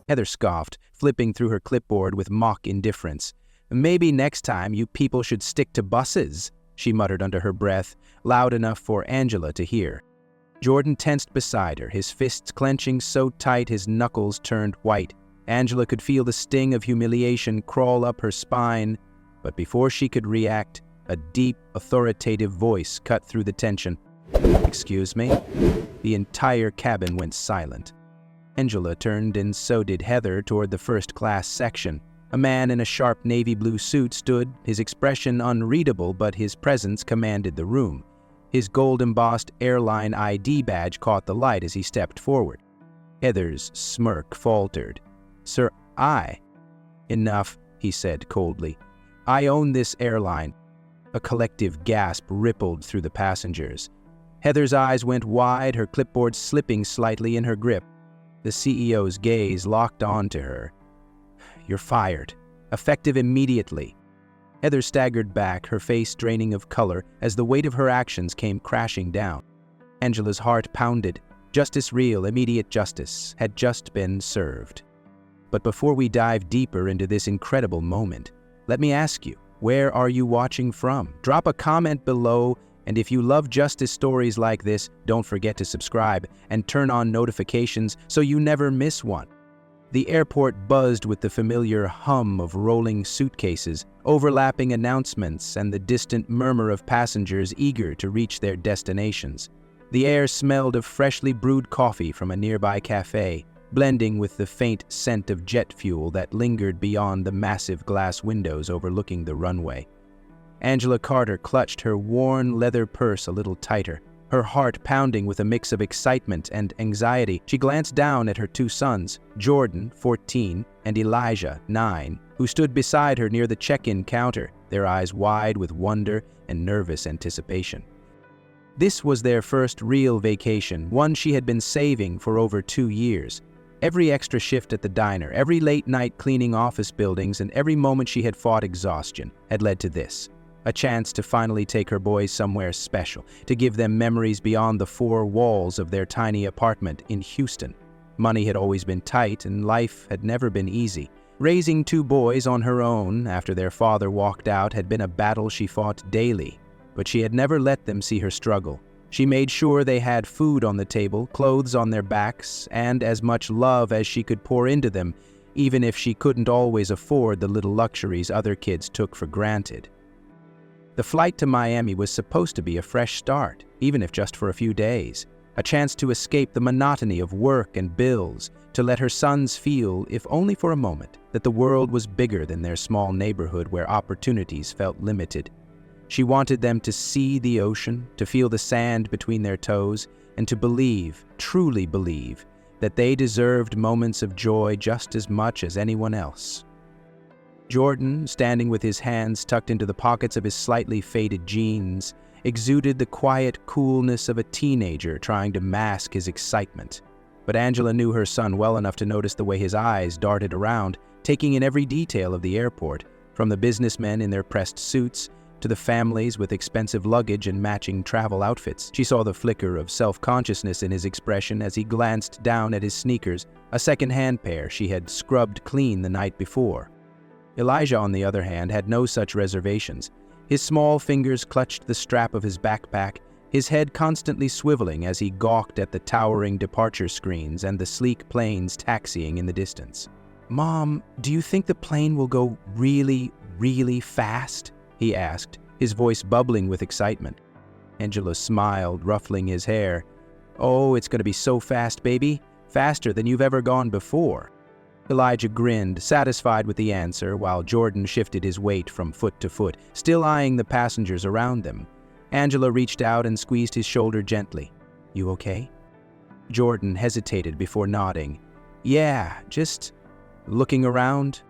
Heather scoffed, flipping through her clipboard with mock indifference. "Maybe next time you people should stick to buses," she muttered under her breath, loud enough for Angela to hear. Jordan tensed beside her, his fists clenching so tight his knuckles turned white. Angela could feel the sting of humiliation crawl up her spine, but before she could react, a deep, authoritative voice cut through the tension. "Excuse me?" The entire cabin went silent. Angela turned, and so did Heather, toward the first-class section. A man in a sharp navy blue suit stood, his expression unreadable, but his presence commanded the room. His gold-embossed airline ID badge caught the light as he stepped forward. Heather's smirk faltered. "Sir, Enough," he said coldly. "I own this airline." A collective gasp rippled through the passengers. Heather's eyes went wide, her clipboard slipping slightly in her grip. The CEO's gaze locked onto her. "You're fired. Effective immediately." Heather staggered back, her face draining of color as the weight of her actions came crashing down. Angela's heart pounded. Justice, real, immediate justice, had just been served. But before we dive deeper into this incredible moment, let me ask you, where are you watching from? Drop a comment below, and if you love justice stories like this, don't forget to subscribe and turn on notifications so you never miss one. The airport buzzed with the familiar hum of rolling suitcases, overlapping announcements, and the distant murmur of passengers eager to reach their destinations. The air smelled of freshly brewed coffee from a nearby cafe, blending with the faint scent of jet fuel that lingered beyond the massive glass windows overlooking the runway. Angela Carter clutched her worn leather purse a little tighter, her heart pounding with a mix of excitement and anxiety. She glanced down at her two sons, Jordan, 14, and Elijah, 9, who stood beside her near the check-in counter, their eyes wide with wonder and nervous anticipation. This was their first real vacation, one she had been saving for over 2 years. Every extra shift at the diner, every late night cleaning office buildings, and every moment she had fought exhaustion had led to this. A chance to finally take her boys somewhere special, to give them memories beyond the 4 walls of their tiny apartment in Houston. Money had always been tight, and life had never been easy. Raising 2 boys on her own after their father walked out had been a battle she fought daily, but she had never let them see her struggle. She made sure they had food on the table, clothes on their backs, and as much love as she could pour into them, even if she couldn't always afford the little luxuries other kids took for granted. The flight to Miami was supposed to be a fresh start, even if just for a few days. A chance to escape the monotony of work and bills, to let her sons feel, if only for a moment, that the world was bigger than their small neighborhood where opportunities felt limited. She wanted them to see the ocean, to feel the sand between their toes, and to believe, truly believe, that they deserved moments of joy just as much as anyone else. Jordan, standing with his hands tucked into the pockets of his slightly faded jeans, exuded the quiet coolness of a teenager trying to mask his excitement. But Angela knew her son well enough to notice the way his eyes darted around, taking in every detail of the airport, from the businessmen in their pressed suits to the families with expensive luggage and matching travel outfits. She saw the flicker of self-consciousness in his expression as he glanced down at his sneakers, a second-hand pair she had scrubbed clean the night before. Elijah, on the other hand, had no such reservations. His small fingers clutched the strap of his backpack, his head constantly swiveling as he gawked at the towering departure screens and the sleek planes taxiing in the distance. "Mom, do you think the plane will go really, really fast?" he asked, his voice bubbling with excitement. Angela smiled, ruffling his hair. "Oh, it's going to be so fast, baby. Faster than you've ever gone before." Elijah grinned, satisfied with the answer, while Jordan shifted his weight from foot to foot, still eyeing the passengers around them. Angela reached out and squeezed his shoulder gently. "You okay?" Jordan hesitated before nodding. "Yeah, just looking around."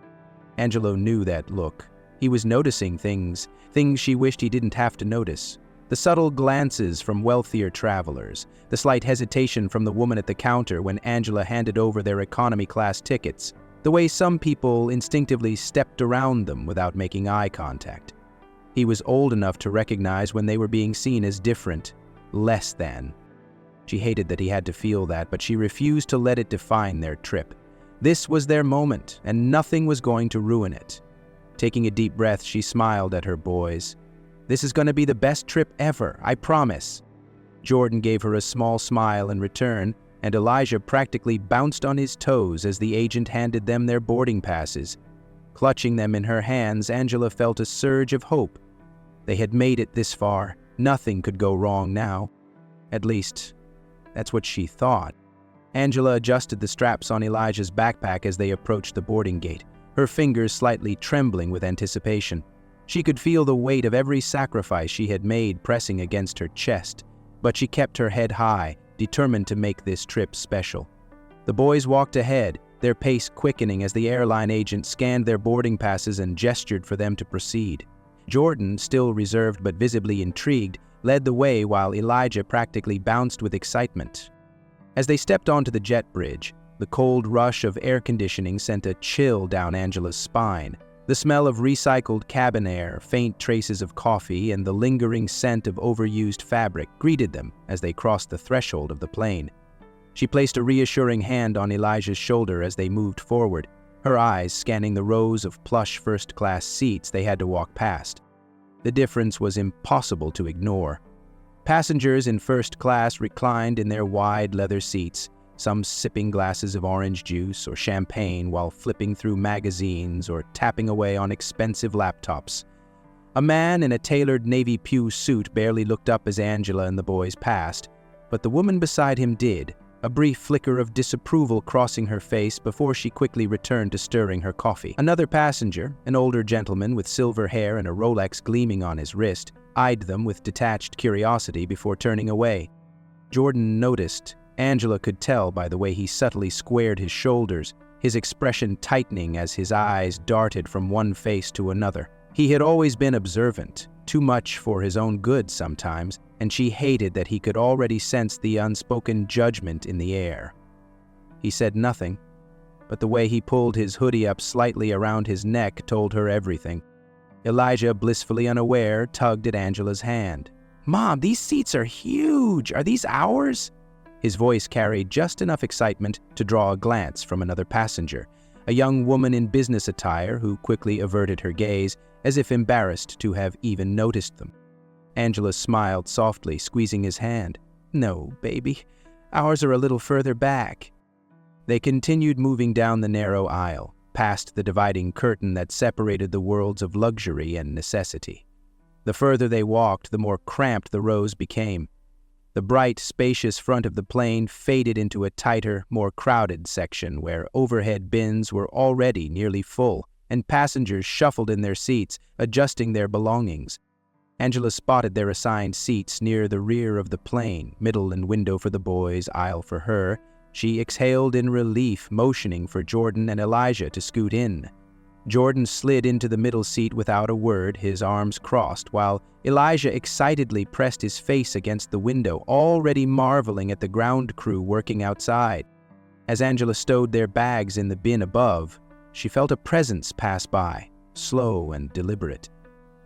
Angela knew that look. He was noticing things she wished he didn't have to notice. The subtle glances from wealthier travelers, the slight hesitation from the woman at the counter when Angela handed over their economy-class tickets, the way some people instinctively stepped around them without making eye contact. He was old enough to recognize when they were being seen as different, less than. She hated that he had to feel that, but she refused to let it define their trip. This was their moment, and nothing was going to ruin it. Taking a deep breath, she smiled at her boys. "This is going to be the best trip ever, I promise." Jordan gave her a small smile in return, and Elijah practically bounced on his toes as the agent handed them their boarding passes. Clutching them in her hands, Angela felt a surge of hope. They had made it this far. Nothing could go wrong now. At least, that's what she thought. Angela adjusted the straps on Elijah's backpack as they approached the boarding gate, her fingers slightly trembling with anticipation. She could feel the weight of every sacrifice she had made pressing against her chest, but she kept her head high, determined to make this trip special. The boys walked ahead, their pace quickening as the airline agent scanned their boarding passes and gestured for them to proceed. Jordan, still reserved but visibly intrigued, led the way while Elijah practically bounced with excitement. As they stepped onto the jet bridge, the cold rush of air conditioning sent a chill down Angela's spine. The smell of recycled cabin air, faint traces of coffee, and the lingering scent of overused fabric greeted them as they crossed the threshold of the plane. She placed a reassuring hand on Elijah's shoulder as they moved forward, her eyes scanning the rows of plush first-class seats they had to walk past. The difference was impossible to ignore. Passengers in first class reclined in their wide leather seats, some sipping glasses of orange juice or champagne while flipping through magazines or tapping away on expensive laptops. A man in a tailored navy pew suit barely looked up as Angela and the boys passed, but the woman beside him did, a brief flicker of disapproval crossing her face before she quickly returned to stirring her coffee. Another passenger, an older gentleman with silver hair and a Rolex gleaming on his wrist, eyed them with detached curiosity before turning away. Jordan noticed. Angela could tell by the way he subtly squared his shoulders, his expression tightening as his eyes darted from one face to another. He had always been observant, too much for his own good sometimes, and she hated that he could already sense the unspoken judgment in the air. He said nothing, but the way he pulled his hoodie up slightly around his neck told her everything. Elijah, blissfully unaware, tugged at Angela's hand. "Mom, these seats are huge! Are these ours?" His voice carried just enough excitement to draw a glance from another passenger, a young woman in business attire who quickly averted her gaze, as if embarrassed to have even noticed them. Angela smiled softly, squeezing his hand. "No, baby. Ours are a little further back." They continued moving down the narrow aisle, past the dividing curtain that separated the worlds of luxury and necessity. The further they walked, the more cramped the rows became. The bright, spacious front of the plane faded into a tighter, more crowded section where overhead bins were already nearly full, and passengers shuffled in their seats, adjusting their belongings. Angela spotted their assigned seats near the rear of the plane, middle and window for the boys, aisle for her. She exhaled in relief, motioning for Jordan and Elijah to scoot in. Jordan slid into the middle seat without a word, his arms crossed, while Elijah excitedly pressed his face against the window, already marveling at the ground crew working outside. As Angela stowed their bags in the bin above, she felt a presence pass by, slow and deliberate.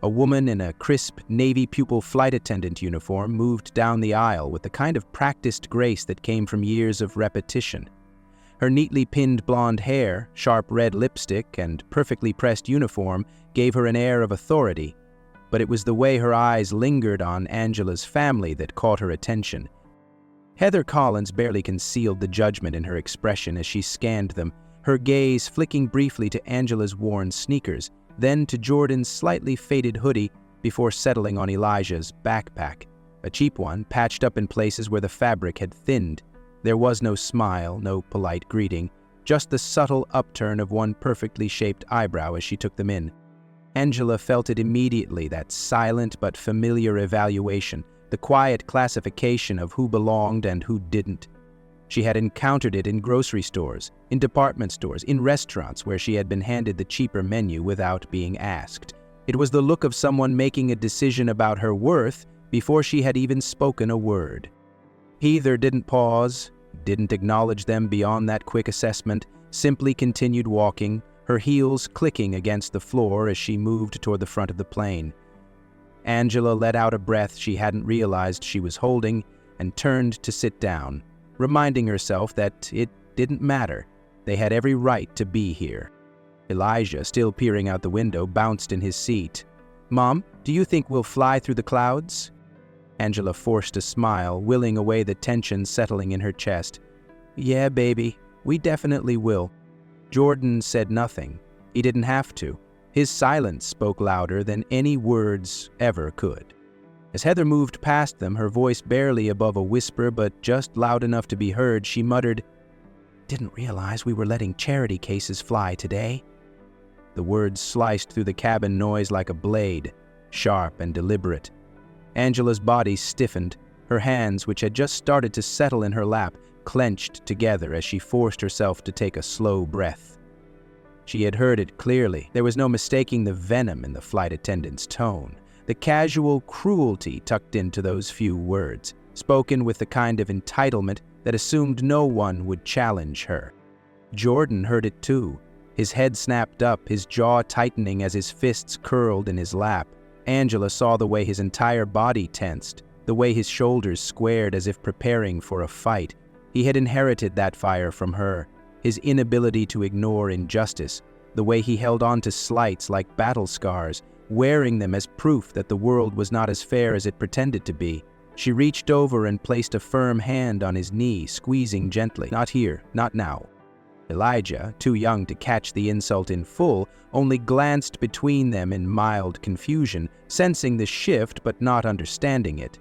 A woman in a crisp Navy pupil flight attendant uniform moved down the aisle with the kind of practiced grace that came from years of repetition. Her neatly pinned blonde hair, sharp red lipstick, and perfectly pressed uniform gave her an air of authority, but it was the way her eyes lingered on Angela's family that caught her attention. Heather Collins barely concealed the judgment in her expression as she scanned them, her gaze flicking briefly to Angela's worn sneakers, then to Jordan's slightly faded hoodie before settling on Elijah's backpack, a cheap one patched up in places where the fabric had thinned. There was no smile, no polite greeting, just the subtle upturn of one perfectly shaped eyebrow as she took them in. Angela felt it immediately, that silent but familiar evaluation, the quiet classification of who belonged and who didn't. She had encountered it in grocery stores, in department stores, in restaurants where she had been handed the cheaper menu without being asked. It was the look of someone making a decision about her worth before she had even spoken a word. He either didn't pause, didn't acknowledge them beyond that quick assessment, simply continued walking, her heels clicking against the floor as she moved toward the front of the plane. Angela let out a breath she hadn't realized she was holding and turned to sit down, reminding herself that it didn't matter. They had every right to be here. Elijah, still peering out the window, bounced in his seat. "Mom, do you think we'll fly through the clouds?" Angela forced a smile, willing away the tension settling in her chest. "Yeah, baby, we definitely will." Jordan said nothing. He didn't have to. His silence spoke louder than any words ever could. As Heather moved past them, her voice barely above a whisper but just loud enough to be heard, she muttered, "Didn't realize we were letting charity cases fly today." The words sliced through the cabin noise like a blade, sharp and deliberate. Angela's body stiffened. Her hands, which had just started to settle in her lap, clenched together as she forced herself to take a slow breath. She had heard it clearly. There was no mistaking the venom in the flight attendant's tone, the casual cruelty tucked into those few words, spoken with the kind of entitlement that assumed no one would challenge her. Jordan heard it too. His head snapped up, his jaw tightening as his fists curled in his lap. Angela saw the way his entire body tensed, the way his shoulders squared as if preparing for a fight. He had inherited that fire from her, his inability to ignore injustice, the way he held on to slights like battle scars, wearing them as proof that the world was not as fair as it pretended to be. She reached over and placed a firm hand on his knee, squeezing gently. "Not here, not now." Elijah, too young to catch the insult in full, only glanced between them in mild confusion, sensing the shift but not understanding it.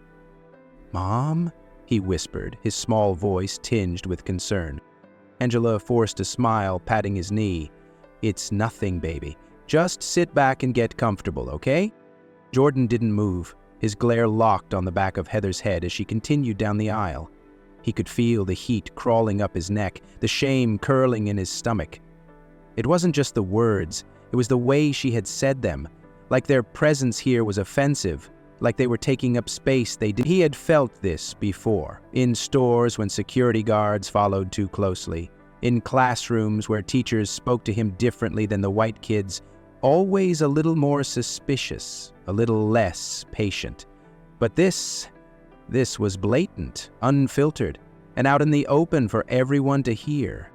"Mom?" he whispered, his small voice tinged with concern. Angela forced a smile, patting his knee. "It's nothing, baby. Just sit back and get comfortable, okay?" Jordan didn't move, his glare locked on the back of Heather's head as she continued down the aisle. He could feel the heat crawling up his neck, the shame curling in his stomach. It wasn't just the words, it was the way she had said them, like their presence here was offensive, like they were taking up space they did. He had felt this before, in stores when security guards followed too closely, in classrooms where teachers spoke to him differently than the white kids, always a little more suspicious, a little less patient. But this was blatant, unfiltered, and out in the open for everyone to hear.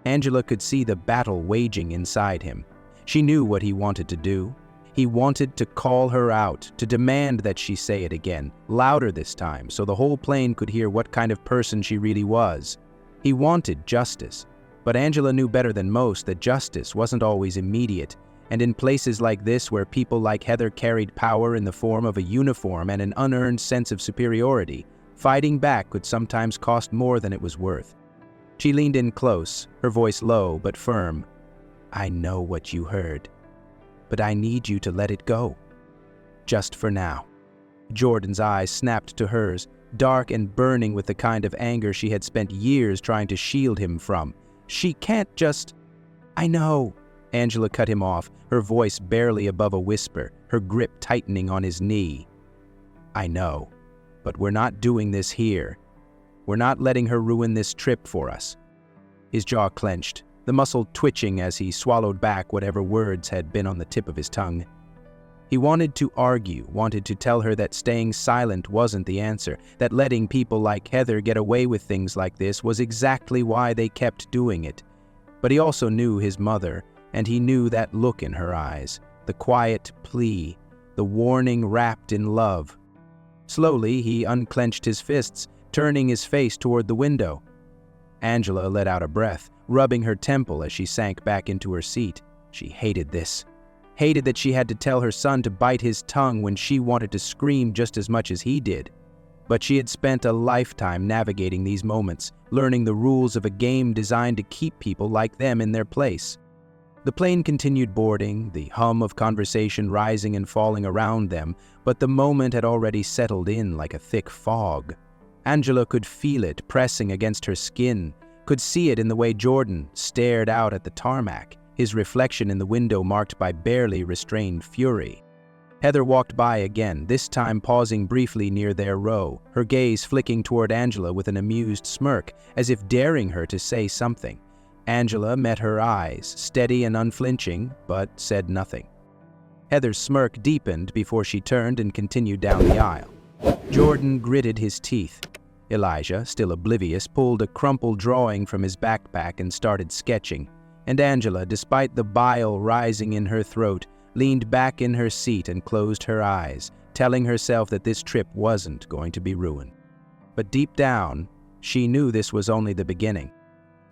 Angela could see the battle waging inside him. She knew what he wanted to do. He wanted to call her out, to demand that she say it again, louder this time, so the whole plane could hear what kind of person she really was. He wanted justice, but Angela knew better than most that justice wasn't always immediate, and in places like this where people like Heather carried power in the form of a uniform and an unearned sense of superiority, fighting back could sometimes cost more than it was worth. She leaned in close, her voice low but firm. "I know what you heard, but I need you to let it go. Just for now." Jordan's eyes snapped to hers, dark and burning with the kind of anger she had spent years trying to shield him from. "She can't just—" "I know." Angela cut him off, her voice barely above a whisper, her grip tightening on his knee. "I know, but we're not doing this here. We're not letting her ruin this trip for us." His jaw clenched, the muscle twitching as he swallowed back whatever words had been on the tip of his tongue. He wanted to argue, wanted to tell her that staying silent wasn't the answer, that letting people like Heather get away with things like this was exactly why they kept doing it. But he also knew his mother, and he knew that look in her eyes, the quiet plea, the warning wrapped in love. Slowly, he unclenched his fists, turning his face toward the window. Angela let out a breath, rubbing her temple as she sank back into her seat. She hated this. Hated that she had to tell her son to bite his tongue when she wanted to scream just as much as he did. But she had spent a lifetime navigating these moments, learning the rules of a game designed to keep people like them in their place. The plane continued boarding, the hum of conversation rising and falling around them, but the moment had already settled in like a thick fog. Angela could feel it pressing against her skin, could see it in the way Jordan stared out at the tarmac, his reflection in the window marked by barely restrained fury. Heather walked by again, this time pausing briefly near their row, her gaze flicking toward Angela with an amused smirk, as if daring her to say something. Angela met her eyes, steady and unflinching, but said nothing. Heather's smirk deepened before she turned and continued down the aisle. Jordan gritted his teeth. Elijah, still oblivious, pulled a crumpled drawing from his backpack and started sketching, and Angela, despite the bile rising in her throat, leaned back in her seat and closed her eyes, telling herself that this trip wasn't going to be ruined. But deep down, she knew this was only the beginning.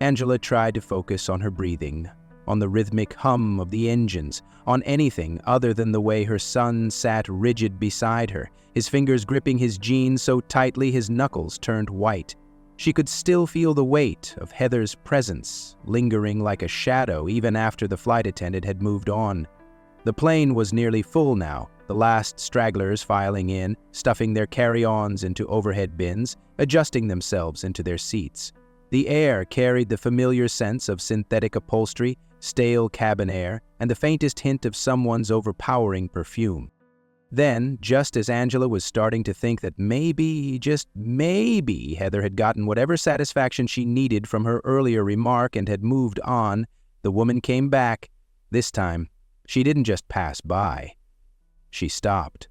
Angela tried to focus on her breathing, on the rhythmic hum of the engines, on anything other than the way her son sat rigid beside her, his fingers gripping his jeans so tightly his knuckles turned white. She could still feel the weight of Heather's presence, lingering like a shadow even after the flight attendant had moved on. The plane was nearly full now, the last stragglers filing in, stuffing their carry-ons into overhead bins, adjusting themselves into their seats. The air carried the familiar sense of synthetic upholstery, stale cabin air, and the faintest hint of someone's overpowering perfume. Then, just as Angela was starting to think that maybe, just maybe, Heather had gotten whatever satisfaction she needed from her earlier remark and had moved on, the woman came back. This time, she didn't just pass by. She stopped.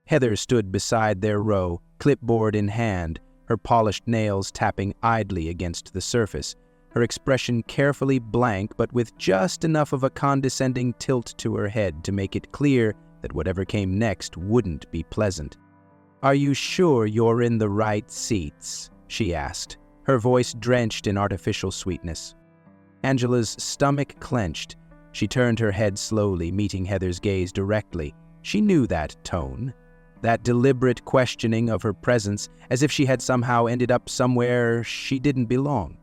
Heather stood beside their row, clipboard in hand, her polished nails tapping idly against the surface, her expression carefully blank but with just enough of a condescending tilt to her head to make it clear that whatever came next wouldn't be pleasant. "Are you sure you're in the right seats?" she asked, her voice drenched in artificial sweetness. Angela's stomach clenched. She turned her head slowly, meeting Heather's gaze directly. She knew that tone, that deliberate questioning of her presence, as if she had somehow ended up somewhere she didn't belong.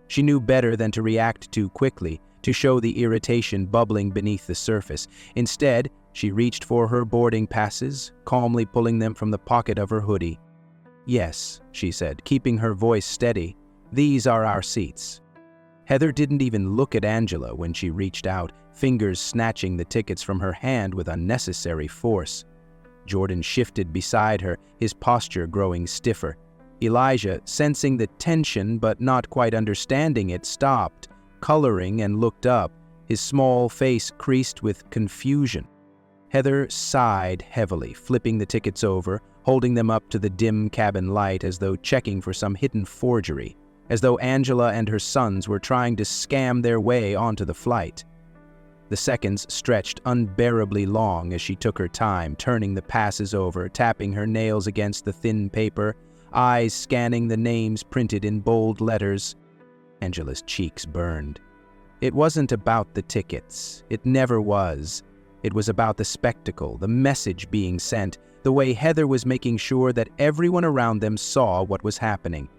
She knew better than to react too quickly, to show the irritation bubbling beneath the surface. Instead, she reached for her boarding passes, calmly pulling them from the pocket of her hoodie. "Yes," she said, keeping her voice steady, "these are our seats." Heather didn't even look at Angela when she reached out, fingers snatching the tickets from her hand with unnecessary force. Jordan shifted beside her, his posture growing stiffer. Elijah, sensing the tension but not quite understanding it, stopped, coloring, and looked up, his small face creased with confusion. Heather sighed heavily, flipping the tickets over, holding them up to the dim cabin light as though checking for some hidden forgery, as though Angela and her sons were trying to scam their way onto the flight. The seconds stretched unbearably long as she took her time, turning the passes over, tapping her nails against the thin paper, eyes scanning the names printed in bold letters. Angela's cheeks burned. It wasn't about the tickets. It never was. It was about the spectacle, the message being sent, the way Heather was making sure that everyone around them saw what was happening,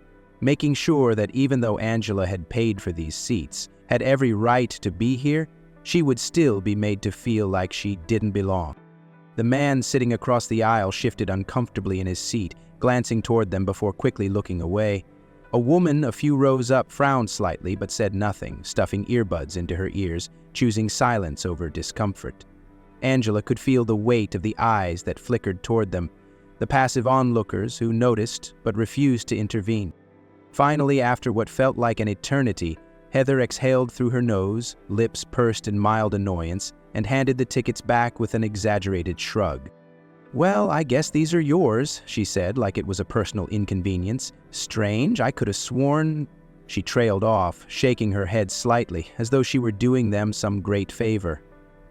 making sure that even though Angela had paid for these seats, had every right to be here, she would still be made to feel like she didn't belong. The man sitting across the aisle shifted uncomfortably in his seat, glancing toward them before quickly looking away. A woman a few rows up frowned slightly but said nothing, stuffing earbuds into her ears, choosing silence over discomfort. Angela could feel the weight of the eyes that flickered toward them, the passive onlookers who noticed but refused to intervene. Finally, after what felt like an eternity, Heather exhaled through her nose, lips pursed in mild annoyance, and handed the tickets back with an exaggerated shrug. "Well, I guess these are yours," she said, like it was a personal inconvenience. "Strange, I could have sworn—" She trailed off, shaking her head slightly, as though she were doing them some great favor.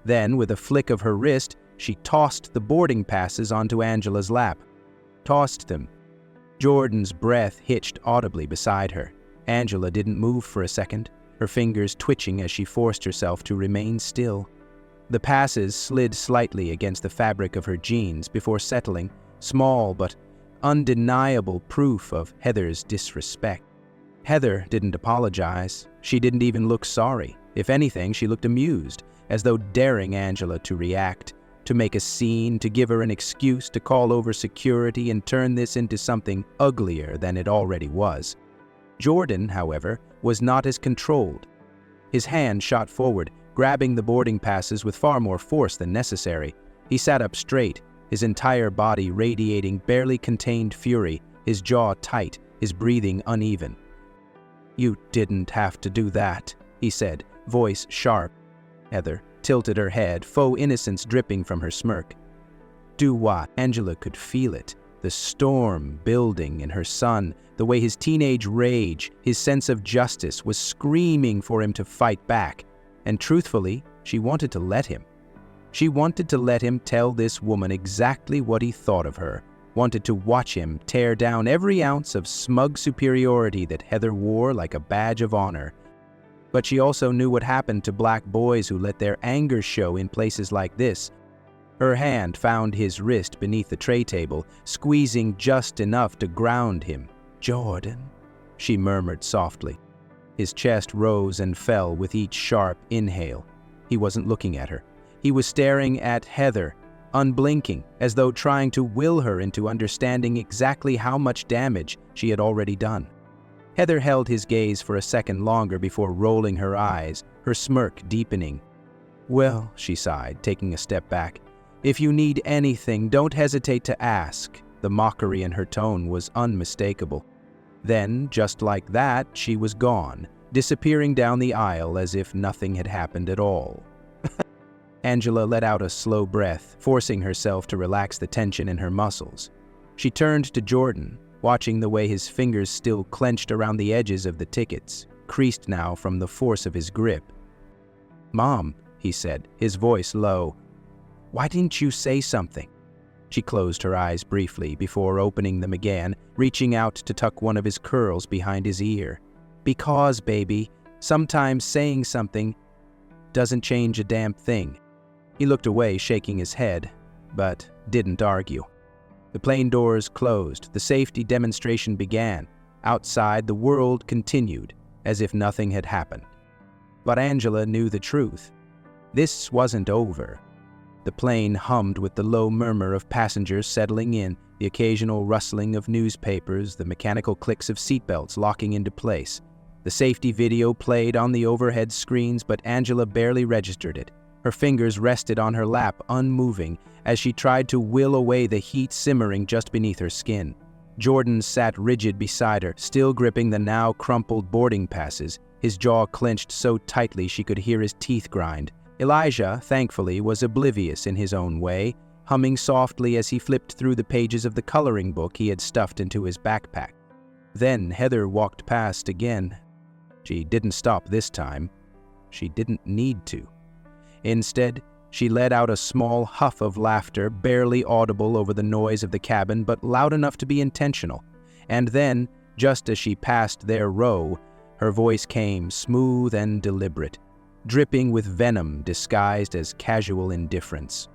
Then, with a flick of her wrist, she tossed the boarding passes onto Angela's lap. Tossed them. Jordan's breath hitched audibly beside her. Angela didn't move for a second, her fingers twitching as she forced herself to remain still. The passes slid slightly against the fabric of her jeans before settling, small but undeniable proof of Heather's disrespect. Heather didn't apologize. She didn't even look sorry. If anything, she looked amused, as though daring Angela to react, to make a scene, to give her an excuse to call over security and turn this into something uglier than it already was. Jordan, however, was not as controlled. His hand shot forward, grabbing the boarding passes with far more force than necessary. He sat up straight, his entire body radiating barely contained fury, his jaw tight, his breathing uneven. "You didn't have to do that," he said, voice sharp. Heather tilted her head, faux innocence dripping from her smirk. "Do what?" Angela could feel it, The storm building in her son, the way his teenage rage, his sense of justice was screaming for him to fight back. And truthfully, she wanted to let him. She wanted to let him tell this woman exactly what he thought of her, wanted to watch him tear down every ounce of smug superiority that Heather wore like a badge of honor. But she also knew what happened to black boys who let their anger show in places like this. Her hand found his wrist beneath the tray table, squeezing just enough to ground him. "Jordan," she murmured softly. His chest rose and fell with each sharp inhale. He wasn't looking at her. He was staring at Heather, unblinking, as though trying to will her into understanding exactly how much damage she had already done. Heather held his gaze for a second longer before rolling her eyes, her smirk deepening. "Well," she sighed, taking a step back, "if you need anything, don't hesitate to ask." The mockery in her tone was unmistakable. Then, just like that, she was gone, disappearing down the aisle as if nothing had happened at all. Angela let out a slow breath, forcing herself to relax the tension in her muscles. She turned to Jordan, watching the way his fingers still clenched around the edges of the tickets, creased now from the force of his grip. "Mom," he said, his voice low, "why didn't you say something?" She closed her eyes briefly before opening them again, reaching out to tuck one of his curls behind his ear. "Because, baby, sometimes saying something doesn't change a damn thing." He looked away, shaking his head, but didn't argue. The plane doors closed, the safety demonstration began. Outside, the world continued, as if nothing had happened. But Angela knew the truth. This wasn't over. The plane hummed with the low murmur of passengers settling in, the occasional rustling of newspapers, the mechanical clicks of seatbelts locking into place. The safety video played on the overhead screens, but Angela barely registered it. Her fingers rested on her lap, unmoving, as she tried to will away the heat simmering just beneath her skin. Jordan sat rigid beside her, still gripping the now crumpled boarding passes, his jaw clenched so tightly she could hear his teeth grind. Elijah, thankfully, was oblivious in his own way, humming softly as he flipped through the pages of the coloring book he had stuffed into his backpack. Then Heather walked past again. She didn't stop this time. She didn't need to. Instead, she let out a small huff of laughter, barely audible over the noise of the cabin, but loud enough to be intentional. And then, just as she passed their row, her voice came smooth and deliberate, dripping with venom disguised as casual indifference.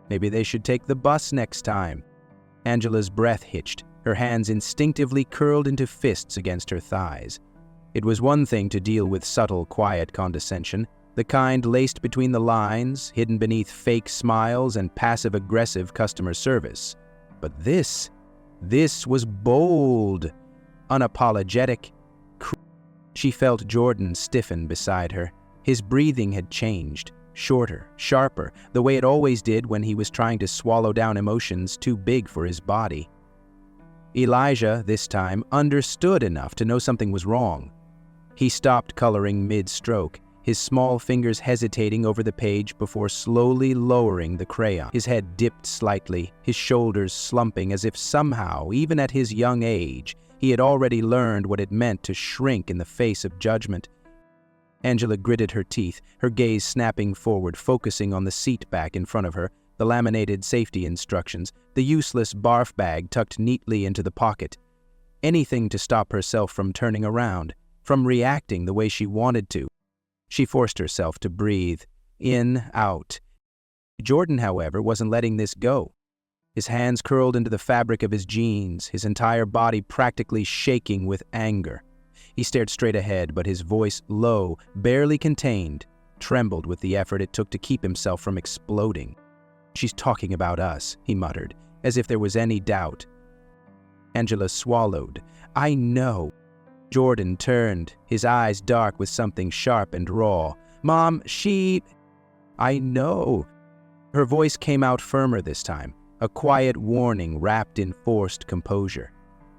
"Maybe they should take the bus next time." Angela's breath hitched, her hands instinctively curled into fists against her thighs. It was one thing to deal with subtle, quiet condescension, the kind laced between the lines, hidden beneath fake smiles and passive-aggressive customer service. But this was bold, unapologetic. She felt Jordan stiffen beside her. His breathing had changed, shorter, sharper, the way it always did when he was trying to swallow down emotions too big for his body. Elijah, this time, understood enough to know something was wrong. He stopped coloring mid-stroke, his small fingers hesitating over the page before slowly lowering the crayon. His head dipped slightly, his shoulders slumping as if somehow, even at his young age, he had already learned what it meant to shrink in the face of judgment. Angela gritted her teeth, her gaze snapping forward, focusing on the seat back in front of her, the laminated safety instructions, the useless barf bag tucked neatly into the pocket. Anything to stop herself from turning around, from reacting the way she wanted to. She forced herself to breathe, in, out. Jordan, however, wasn't letting this go. His hands curled into the fabric of his jeans, his entire body practically shaking with anger. He stared straight ahead, but his voice, low, barely contained, trembled with the effort it took to keep himself from exploding. "She's talking about us," he muttered, as if there was any doubt. Angela swallowed. "I know." Jordan turned, his eyes dark with something sharp and raw. "Mom, I know." Her voice came out firmer this time, a quiet warning wrapped in forced composure.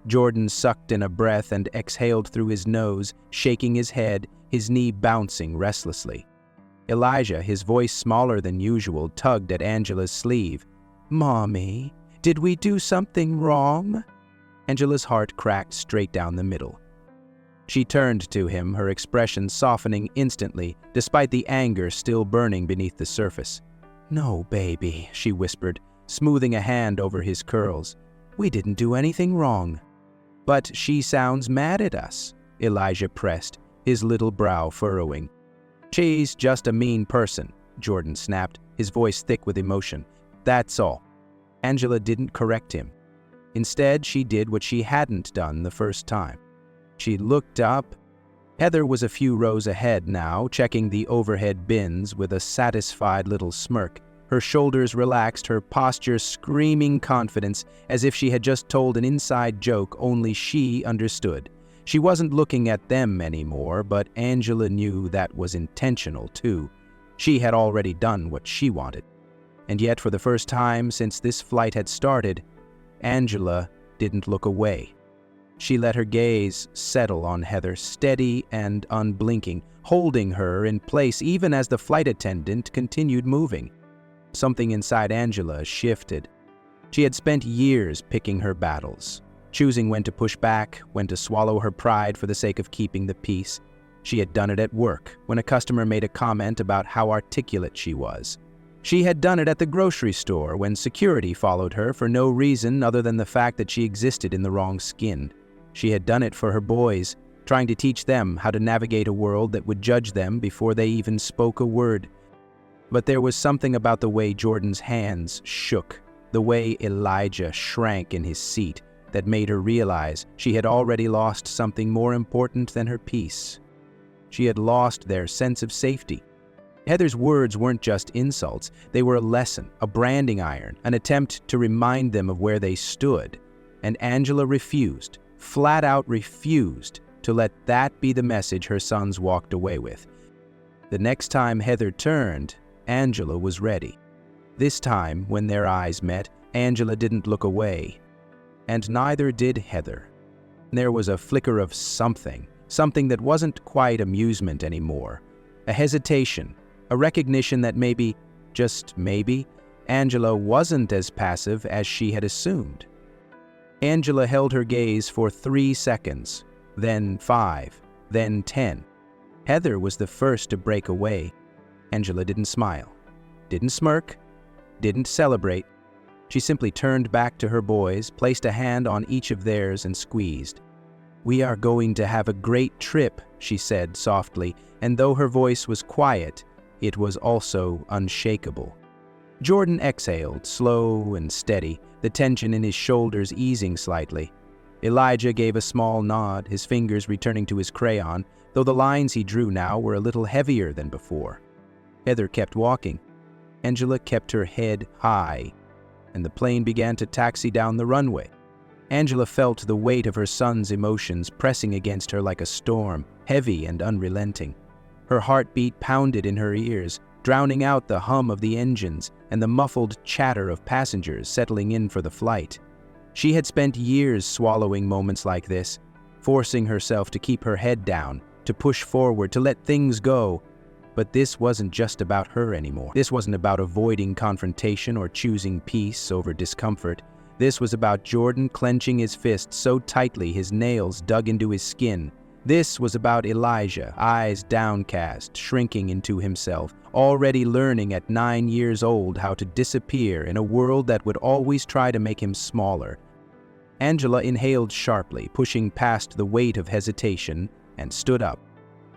Jordan sucked in a breath and exhaled through his nose, shaking his head, his knee bouncing restlessly. Elijah, his voice smaller than usual, tugged at Angela's sleeve. "Mommy, Did we do something wrong?" Angela's heart cracked straight down the middle. She turned to him, her expression softening instantly, despite the anger still burning beneath the surface. "No, baby," she whispered, smoothing a hand over his curls. "We didn't do anything wrong." "But she sounds mad at us," Elijah pressed, his little brow furrowing. "She's just a mean person," Jordan snapped, his voice thick with emotion. "That's all." Angela didn't correct him. Instead, she did what she hadn't done the first time. She looked up. Heather was a few rows ahead now, checking the overhead bins with a satisfied little smirk. Her shoulders relaxed, her posture screaming confidence, as if she had just told an inside joke only she understood. She wasn't looking at them anymore, but Angela knew that was intentional too. She had already done what she wanted. And yet, for the first time since this flight had started, Angela didn't look away. She let her gaze settle on Heather, steady and unblinking, holding her in place even as the flight attendant continued moving. Something inside Angela shifted. She had spent years picking her battles, choosing when to push back, when to swallow her pride for the sake of keeping the peace. She had done it at work, when a customer made a comment about how articulate she was. She had done it at the grocery store, when security followed her for no reason other than the fact that she existed in the wrong skin. She had done it for her boys, trying to teach them how to navigate a world that would judge them before they even spoke a word. But there was something about the way Jordan's hands shook, the way Elijah shrank in his seat, that made her realize she had already lost something more important than her peace. She had lost their sense of safety. Heather's words weren't just insults, they were a lesson, a branding iron, an attempt to remind them of where they stood. And Angela refused, flat out refused, to let that be the message her sons walked away with. The next time Heather turned, Angela was ready. This time, when their eyes met, Angela didn't look away. And neither did Heather. There was a flicker of something that wasn't quite amusement anymore. A hesitation, a recognition that maybe, just maybe, Angela wasn't as passive as she had assumed. Angela held her gaze for 3 seconds, then 5, then 10. Heather was the first to break away. Angela didn't smile, didn't smirk, didn't celebrate. She simply turned back to her boys, placed a hand on each of theirs and squeezed. "We are going to have a great trip," she said softly, and though her voice was quiet, it was also unshakable. Jordan exhaled, slow and steady, the tension in his shoulders easing slightly. Elijah gave a small nod, his fingers returning to his crayon, though the lines he drew now were a little heavier than before. Heather kept walking. Angela kept her head high, and the plane began to taxi down the runway. Angela felt the weight of her son's emotions pressing against her like a storm, heavy and unrelenting. Her heartbeat pounded in her ears, drowning out the hum of the engines and the muffled chatter of passengers settling in for the flight. She had spent years swallowing moments like this, forcing herself to keep her head down, to push forward, to let things go. But this wasn't just about her anymore. This wasn't about avoiding confrontation or choosing peace over discomfort. This was about Jordan clenching his fist so tightly his nails dug into his skin. This was about Elijah, eyes downcast, shrinking into himself, already learning at 9 years old how to disappear in a world that would always try to make him smaller. Angela inhaled sharply, pushing past the weight of hesitation, and stood up.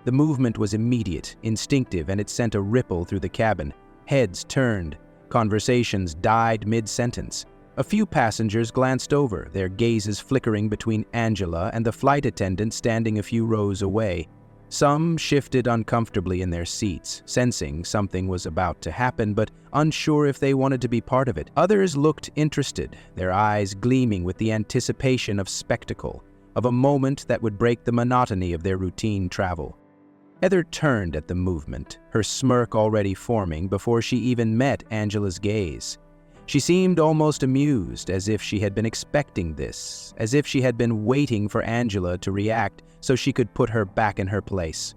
The movement was immediate, instinctive, and it sent a ripple through the cabin. Heads turned. Conversations died mid-sentence. A few passengers glanced over, their gazes flickering between Angela and the flight attendant standing a few rows away. Some shifted uncomfortably in their seats, sensing something was about to happen, but unsure if they wanted to be part of it. Others looked interested, their eyes gleaming with the anticipation of spectacle, of a moment that would break the monotony of their routine travel. Heather turned at the movement, her smirk already forming before she even met Angela's gaze. She seemed almost amused, as if she had been expecting this, as if she had been waiting for Angela to react so she could put her back in her place.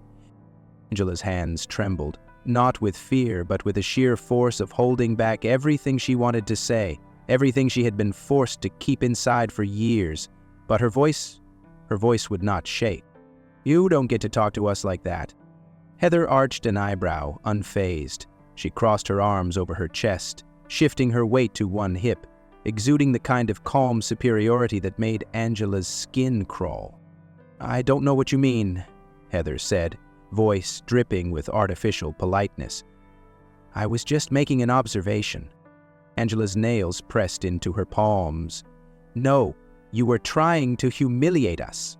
Angela's hands trembled, not with fear but with a sheer force of holding back everything she wanted to say. everything she had been forced to keep inside for years, but her voice would not shake. "You don't get to talk to us like that." Heather arched an eyebrow, unfazed. She crossed her arms over her chest, shifting her weight to one hip, exuding the kind of calm superiority that made Angela's skin crawl. "I don't know what you mean," Heather said, voice dripping with artificial politeness. "I was just making an observation." Angela's nails pressed into her palms. "No, you were trying to humiliate us."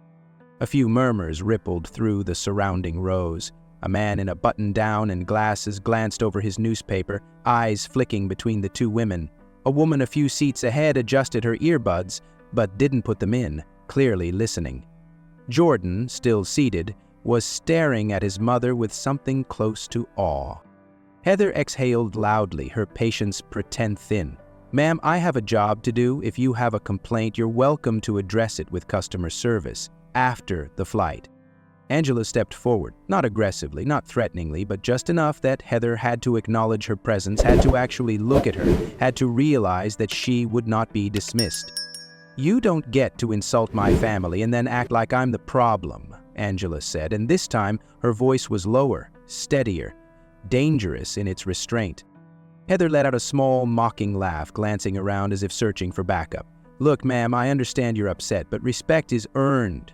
A few murmurs rippled through the surrounding rows. A man in a button-down and glasses glanced over his newspaper, eyes flicking between the two women. A woman a few seats ahead adjusted her earbuds, but didn't put them in, clearly listening. Jordan, still seated, was staring at his mother with something close to awe. Heather exhaled loudly, her patience pretend thin. "Ma'am, I have a job to do. If you have a complaint, you're welcome to address it with customer service after the flight." Angela stepped forward, not aggressively, not threateningly, but just enough that Heather had to acknowledge her presence, had to actually look at her, had to realize that she would not be dismissed. "You don't get to insult my family and then act like I'm the problem," Angela said, and this time her voice was lower, steadier, dangerous in its restraint. Heather let out a small, mocking laugh, glancing around as if searching for backup. "Look, ma'am, I understand you're upset, but respect is earned."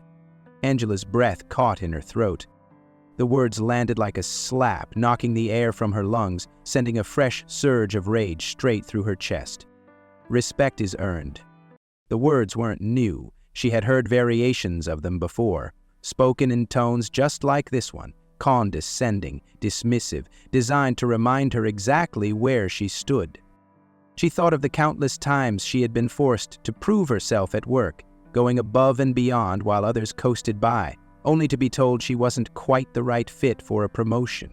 Angela's breath caught in her throat. The words landed like a slap, knocking the air from her lungs, sending a fresh surge of rage straight through her chest. Respect is earned. The words weren't new. She had heard variations of them before, spoken in tones just like this one, condescending, dismissive, designed to remind her exactly where she stood. She thought of the countless times she had been forced to prove herself at work, going above and beyond while others coasted by, only to be told she wasn't quite the right fit for a promotion.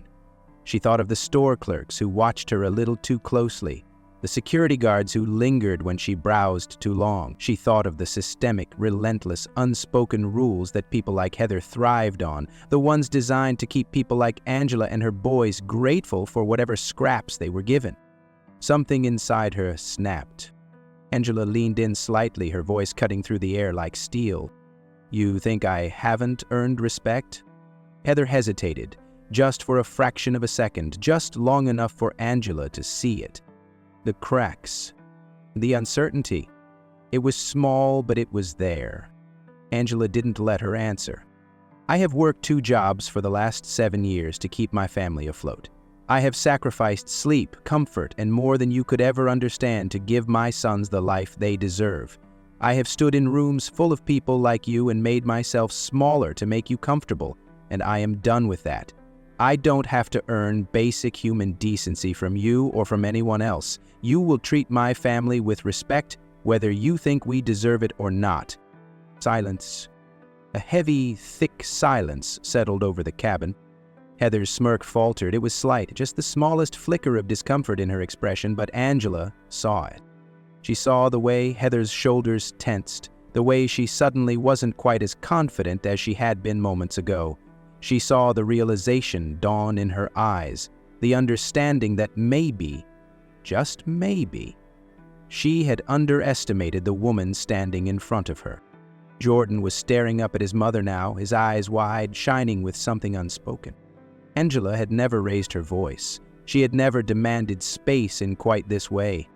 She thought of the store clerks who watched her a little too closely, the security guards who lingered when she browsed too long. She thought of the systemic, relentless, unspoken rules that people like Heather thrived on, the ones designed to keep people like Angela and her boys grateful for whatever scraps they were given. Something inside her snapped. Angela leaned in slightly, her voice cutting through the air like steel. "You think I haven't earned respect?" Heather hesitated, just for a fraction of a second, just long enough for Angela to see it. The cracks. The uncertainty. It was small, but it was there. Angela didn't let her answer. "I have worked 2 jobs for the last 7 years to keep my family afloat. I have sacrificed sleep, comfort, and more than you could ever understand to give my sons the life they deserve. I have stood in rooms full of people like you and made myself smaller to make you comfortable, and I am done with that. I don't have to earn basic human decency from you or from anyone else. You will treat my family with respect, whether you think we deserve it or not." Silence. A heavy, thick silence settled over the cabin. Heather's smirk faltered. It was slight, just the smallest flicker of discomfort in her expression, but Angela saw it. She saw the way Heather's shoulders tensed, the way she suddenly wasn't quite as confident as she had been moments ago. She saw the realization dawn in her eyes, the understanding that maybe, just maybe, she had underestimated the woman standing in front of her. Jordan was staring up at his mother now, his eyes wide, shining with something unspoken. Angela had never raised her voice. She had never demanded space in quite this way.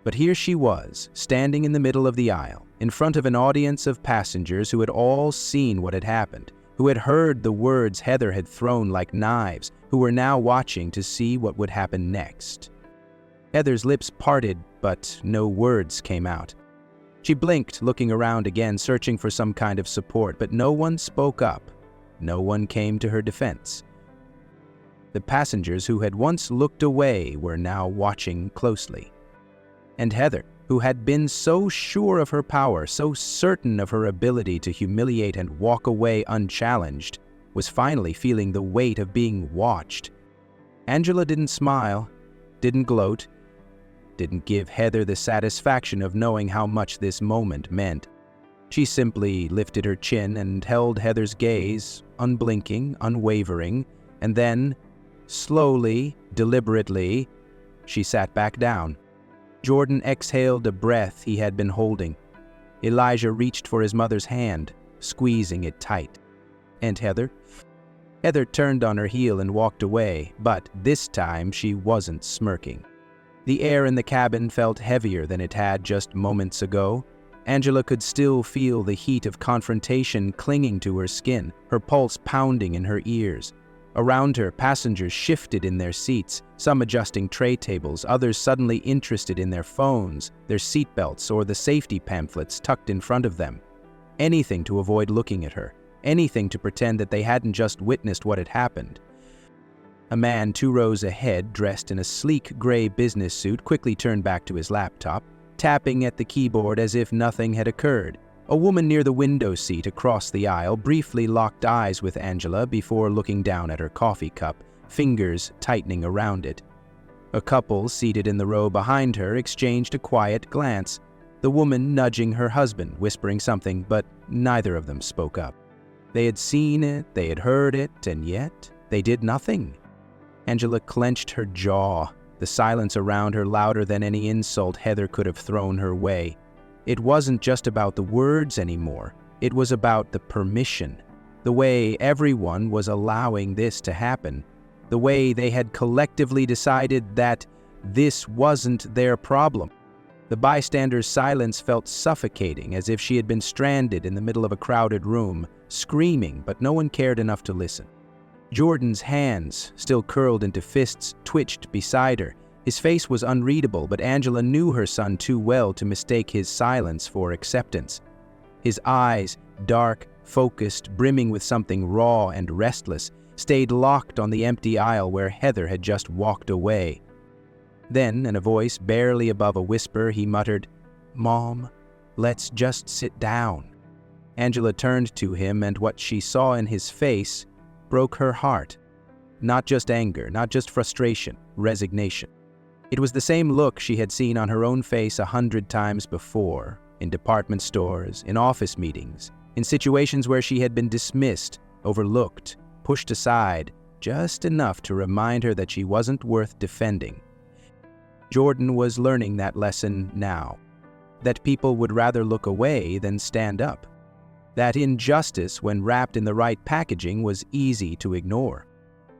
But here she was, standing in the middle of the aisle, in front of an audience of passengers who had all seen what had happened, who had heard the words Heather had thrown like knives, who were now watching to see what would happen next. Heather's lips parted, but no words came out. She blinked, looking around again, searching for some kind of support, but no one spoke up. No one came to her defense. The passengers who had once looked away were now watching closely. And Heather, who had been so sure of her power, so certain of her ability to humiliate and walk away unchallenged, was finally feeling the weight of being watched. Angela didn't smile, didn't gloat, didn't give Heather the satisfaction of knowing how much this moment meant. She simply lifted her chin and held Heather's gaze, unblinking, unwavering, and then, slowly, deliberately, she sat back down. Jordan exhaled a breath he had been holding. Elijah reached for his mother's hand, squeezing it tight. "And Heather?" Heather turned on her heel and walked away, but this time she wasn't smirking. The air in the cabin felt heavier than it had just moments ago. Angela could still feel the heat of confrontation clinging to her skin, her pulse pounding in her ears. Around her, passengers shifted in their seats, some adjusting tray tables, others suddenly interested in their phones, their seatbelts, or the safety pamphlets tucked in front of them. Anything to avoid looking at her, anything to pretend that they hadn't just witnessed what had happened. A man 2 rows ahead, dressed in a sleek gray business suit, quickly turned back to his laptop, tapping at the keyboard as if nothing had occurred. A woman near the window seat across the aisle briefly locked eyes with Angela before looking down at her coffee cup, fingers tightening around it. A couple seated in the row behind her exchanged a quiet glance, the woman nudging her husband, whispering something, but neither of them spoke up. They had seen it, they had heard it, and yet they did nothing. Angela clenched her jaw, the silence around her louder than any insult Heather could have thrown her way. It wasn't just about the words anymore. It was about the permission, the way everyone was allowing this to happen, the way they had collectively decided that this wasn't their problem. The bystander's silence felt suffocating, as if she had been stranded in the middle of a crowded room, screaming, but no one cared enough to listen. Jordan's hands, still curled into fists, twitched beside her. His face was unreadable, but Angela knew her son too well to mistake his silence for acceptance. His eyes, dark, focused, brimming with something raw and restless, stayed locked on the empty aisle where Heather had just walked away. Then, in a voice barely above a whisper, he muttered, "Mom, let's just sit down." Angela turned to him, and what she saw in his face broke her heart. Not just anger, not just frustration, resignation. It was the same look she had seen on her own face 100 times before, in department stores, in office meetings, in situations where she had been dismissed, overlooked, pushed aside, just enough to remind her that she wasn't worth defending. Jordan was learning that lesson now, that people would rather look away than stand up, that injustice, when wrapped in the right packaging, was easy to ignore.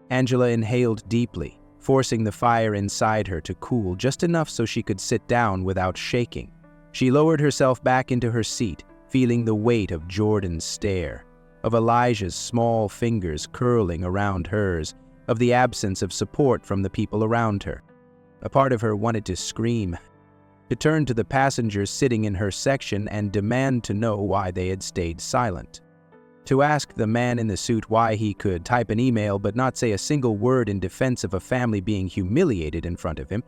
Angela inhaled deeply, forcing the fire inside her to cool just enough so she could sit down without shaking. She lowered herself back into her seat, feeling the weight of Jordan's stare, of Elijah's small fingers curling around hers, of the absence of support from the people around her. A part of her wanted to scream, to turn to the passengers sitting in her section and demand to know why they had stayed silent. To ask the man in the suit why he could type an email but not say a single word in defense of a family being humiliated in front of him.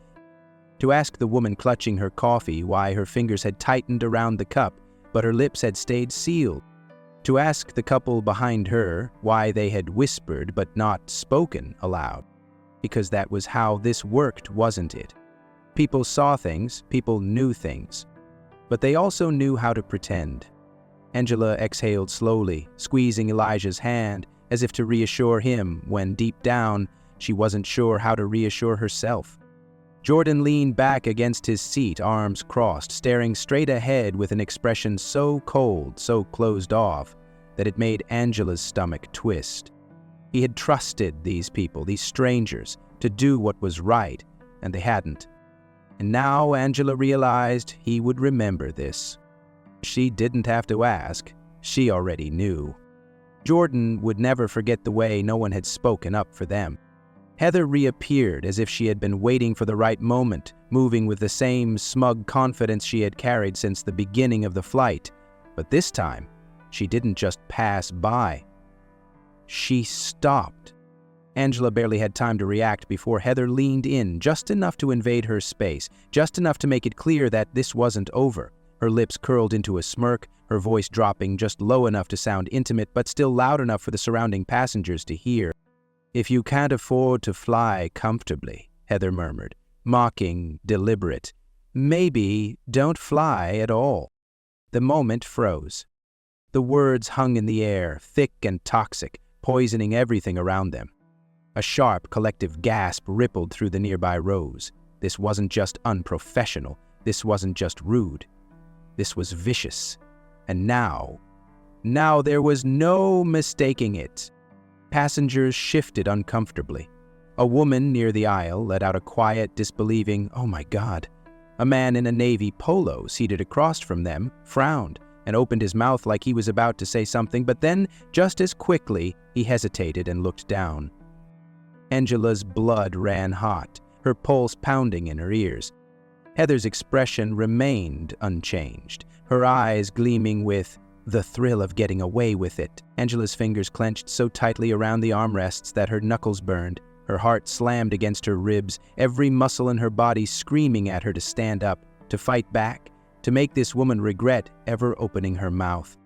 To ask the woman clutching her coffee why her fingers had tightened around the cup but her lips had stayed sealed. To ask the couple behind her why they had whispered but not spoken aloud. Because that was how this worked, wasn't it? People saw things, people knew things. But they also knew how to pretend. Angela exhaled slowly, squeezing Elijah's hand as if to reassure him when, deep down, she wasn't sure how to reassure herself. Jordan leaned back against his seat, arms crossed, staring straight ahead with an expression so cold, so closed off, that it made Angela's stomach twist. He had trusted these people, these strangers, to do what was right, and they hadn't. And now Angela realized he would remember this. She didn't have to ask. She already knew. Jordan would never forget the way no one had spoken up for them. Heather reappeared as if she had been waiting for the right moment, moving with the same smug confidence she had carried since the beginning of the flight. But this time, she didn't just pass by. She stopped. Angela barely had time to react before Heather leaned in just enough to invade her space, just enough to make it clear that this wasn't over. Her lips curled into a smirk, her voice dropping just low enough to sound intimate but still loud enough for the surrounding passengers to hear. "If you can't afford to fly comfortably," Heather murmured, mocking, deliberate, "maybe don't fly at all." The moment froze. The words hung in the air, thick and toxic, poisoning everything around them. A sharp, collective gasp rippled through the nearby rows. This wasn't just unprofessional. This wasn't just rude. This was vicious. And now there was no mistaking it. Passengers shifted uncomfortably. A woman near the aisle let out a quiet, disbelieving, "Oh my God." A man in a navy polo seated across from them frowned and opened his mouth like he was about to say something, but then, just as quickly, he hesitated and looked down. Angela's blood ran hot, her pulse pounding in her ears. Heather's expression remained unchanged, her eyes gleaming with the thrill of getting away with it. Angela's fingers clenched so tightly around the armrests that her knuckles burned. Her heart slammed against her ribs, every muscle in her body screaming at her to stand up, to fight back, to make this woman regret ever opening her mouth.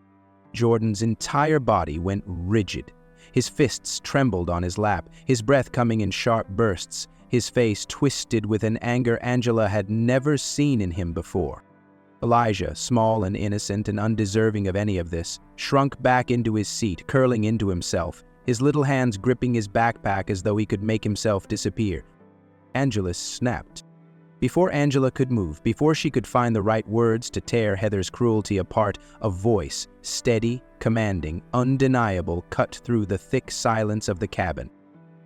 Jordan's entire body went rigid. His fists trembled on his lap, his breath coming in sharp bursts, his face twisted with an anger Angela had never seen in him before. Elijah, small and innocent and undeserving of any of this, shrunk back into his seat, curling into himself, his little hands gripping his backpack as though he could make himself disappear. Angela snapped. Before Angela could move, before she could find the right words to tear Heather's cruelty apart, a voice, steady, commanding, undeniable, cut through the thick silence of the cabin.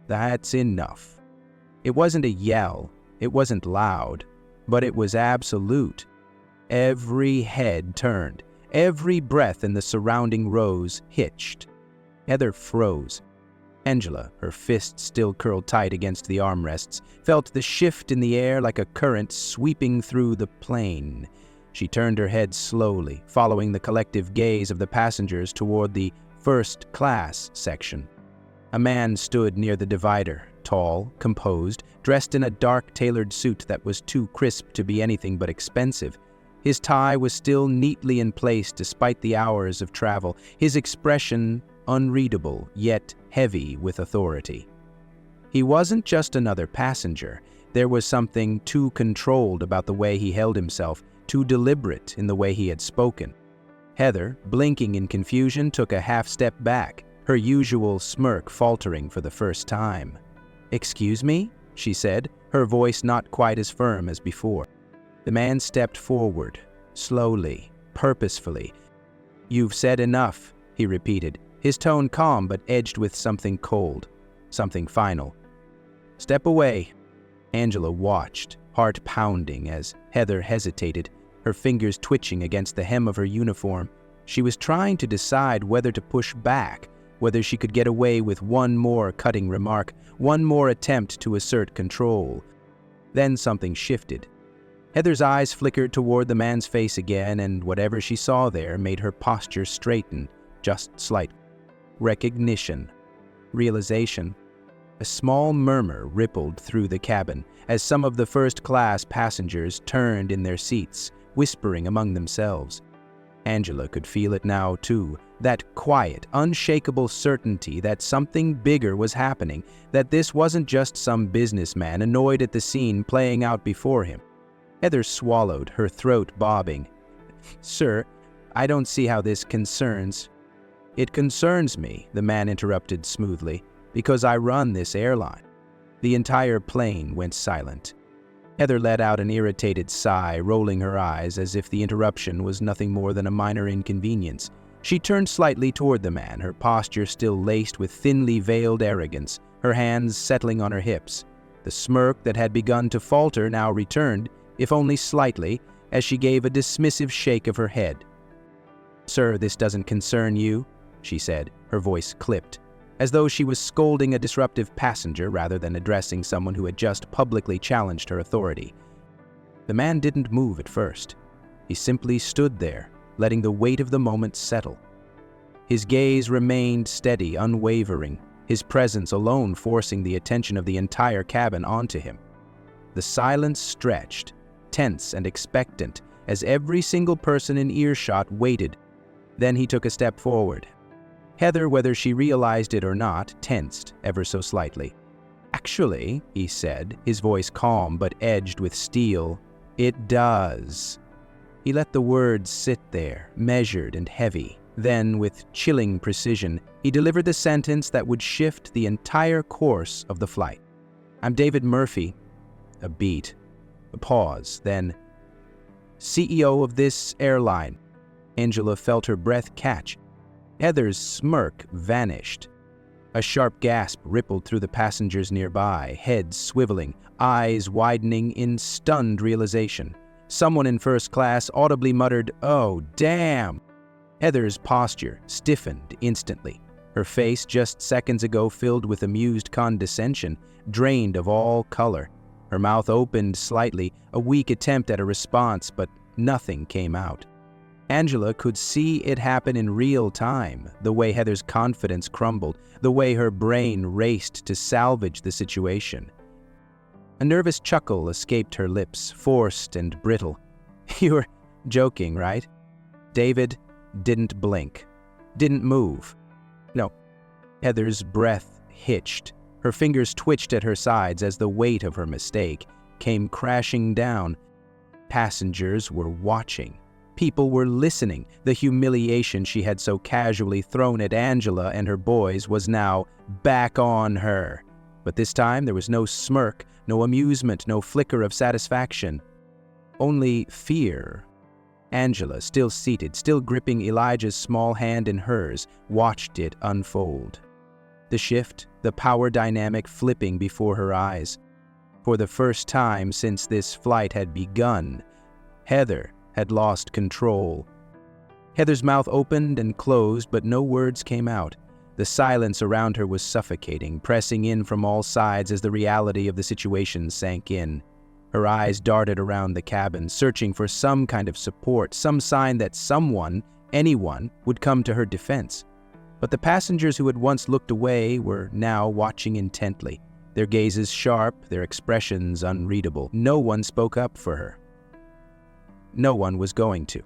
"That's enough." It wasn't a yell, it wasn't loud, but it was absolute. Every head turned, every breath in the surrounding rows hitched. Heather froze. Angela, her fists still curled tight against the armrests, felt the shift in the air like a current sweeping through the plane. She turned her head slowly, following the collective gaze of the passengers toward the first class section. A man stood near the divider, tall, composed, dressed in a dark tailored suit that was too crisp to be anything but expensive. His tie was still neatly in place despite the hours of travel, his expression unreadable, yet heavy with authority. He wasn't just another passenger. There was something too controlled about the way he held himself, too deliberate in the way he had spoken. Heather, blinking in confusion, took a half-step back, her usual smirk faltering for the first time. "Excuse me?" she said, her voice not quite as firm as before. The man stepped forward, slowly, purposefully. "You've said enough," he repeated, his tone calm but edged with something cold, something final. "Step away." Angela watched, heart pounding, as Heather hesitated, her fingers twitching against the hem of her uniform. She was trying to decide whether to push back, whether she could get away with one more cutting remark, one more attempt to assert control. Then something shifted. Heather's eyes flickered toward the man's face again, and whatever she saw there made her posture straighten, just slight. Recognition. Realization. A small murmur rippled through the cabin as some of the first-class passengers turned in their seats, whispering among themselves. Angela could feel it now, too, that quiet, unshakable certainty that something bigger was happening, that this wasn't just some businessman annoyed at the scene playing out before him. Heather swallowed, her throat bobbing. "Sir, I don't see how this concerns—" "It concerns me," the man interrupted smoothly, "because I run this airline." The entire plane went silent. Heather let out an irritated sigh, rolling her eyes as if the interruption was nothing more than a minor inconvenience. She turned slightly toward the man, her posture still laced with thinly veiled arrogance, her hands settling on her hips. The smirk that had begun to falter now returned, if only slightly, as she gave a dismissive shake of her head. "Sir, this doesn't concern you," she said, her voice clipped, as though she was scolding a disruptive passenger rather than addressing someone who had just publicly challenged her authority. The man didn't move at first. He simply stood there, letting the weight of the moment settle. His gaze remained steady, unwavering, his presence alone forcing the attention of the entire cabin onto him. The silence stretched, tense and expectant, as every single person in earshot waited. Then he took a step forward. Heather, whether she realized it or not, tensed ever so slightly. "Actually," he said, his voice calm but edged with steel, "it does." He let the words sit there, measured and heavy. Then, with chilling precision, he delivered the sentence that would shift the entire course of the flight. "I'm David Murphy." A beat. A pause. Then, CEO of this airline." Angela felt her breath catch. Heather's smirk vanished. A sharp gasp rippled through the passengers nearby, heads swiveling, eyes widening in stunned realization. Someone in first class audibly muttered, "Oh, damn!" Heather's posture stiffened instantly. Her face, just seconds ago filled with amused condescension, drained of all color. Her mouth opened slightly, a weak attempt at a response, but nothing came out. Angela could see it happen in real time, the way Heather's confidence crumbled, the way her brain raced to salvage the situation. A nervous chuckle escaped her lips, forced and brittle. "You're joking, right?" David didn't blink, didn't move. No. Heather's breath hitched. Her fingers twitched at her sides as the weight of her mistake came crashing down. Passengers were watching. People were listening. The humiliation she had so casually thrown at Angela and her boys was now back on her. But this time there was no smirk, no amusement, no flicker of satisfaction. Only fear. Angela, still seated, still gripping Elijah's small hand in hers, watched it unfold. The shift, the power dynamic flipping before her eyes. For the first time since this flight had begun, Heather had lost control. Heather's mouth opened and closed, but no words came out. The silence around her was suffocating, pressing in from all sides as the reality of the situation sank in. Her eyes darted around the cabin, searching for some kind of support, some sign that someone, anyone, would come to her defense. But the passengers who had once looked away were now watching intently, their gazes sharp, their expressions unreadable. No one spoke up for her. No one was going to.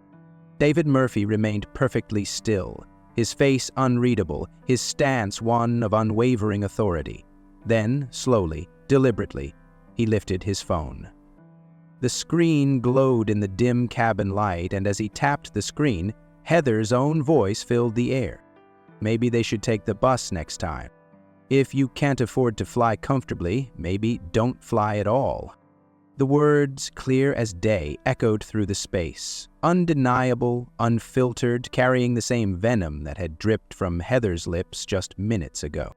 David Murphy remained perfectly still, his face unreadable, his stance one of unwavering authority. Then, slowly, deliberately, he lifted his phone. The screen glowed in the dim cabin light, and as he tapped the screen, Heather's own voice filled the air. Maybe they should take the bus next time. If you can't afford to fly comfortably, maybe don't fly at all. The words, clear as day, echoed through the space, undeniable, unfiltered, carrying the same venom that had dripped from Heather's lips just minutes ago.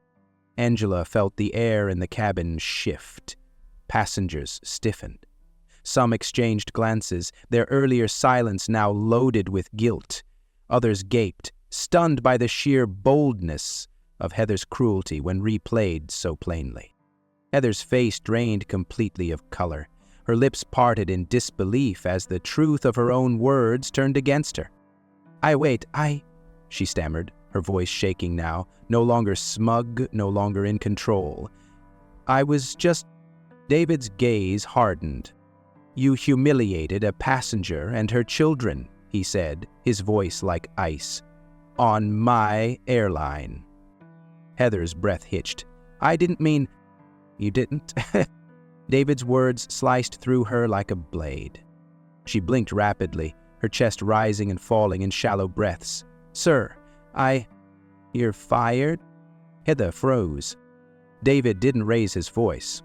Angela felt the air in the cabin shift. Passengers stiffened. Some exchanged glances, their earlier silence now loaded with guilt. Others gaped, stunned by the sheer boldness of Heather's cruelty when replayed so plainly. Heather's face drained completely of color. Her lips parted in disbelief as the truth of her own words turned against her. She stammered, her voice shaking now, no longer smug, no longer in control. "I was just—" David's gaze hardened. "You humiliated a passenger and her children," he said, his voice like ice. "On my airline." Heather's breath hitched. "I didn't mean—" "You didn't?" David's words sliced through her like a blade. She blinked rapidly, her chest rising and falling in shallow breaths. "Sir, You're fired?" Heather froze. David didn't raise his voice.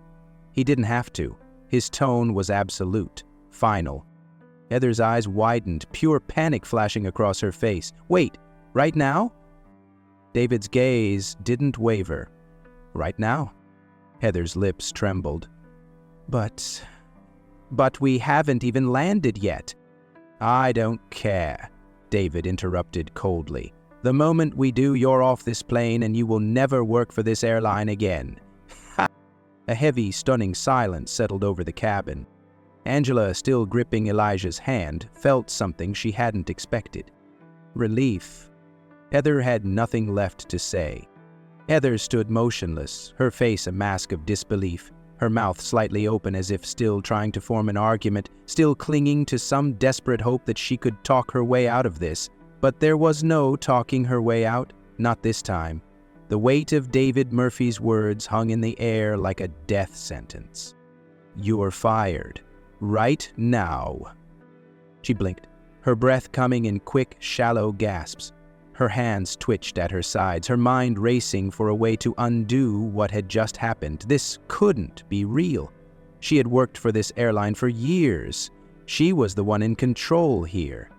He didn't have to. His tone was absolute, final. Heather's eyes widened, pure panic flashing across her face. "Wait, right now?" David's gaze didn't waver. "Right now?" Heather's lips trembled. But we haven't even landed yet." "I don't care," David interrupted coldly. "The moment we do, you're off this plane and you will never work for this airline again." A heavy, stunning silence settled over the cabin. Angela, still gripping Elijah's hand, felt something she hadn't expected. Relief. Heather had nothing left to say. Heather stood motionless, her face a mask of disbelief, her mouth slightly open as if still trying to form an argument, still clinging to some desperate hope that she could talk her way out of this. But there was no talking her way out, not this time. The weight of David Murphy's words hung in the air like a death sentence. "You're fired. Right now." She blinked, her breath coming in quick, shallow gasps. Her hands twitched at her sides, her mind racing for a way to undo what had just happened. This couldn't be real. She had worked for this airline for years. She was the one in control here.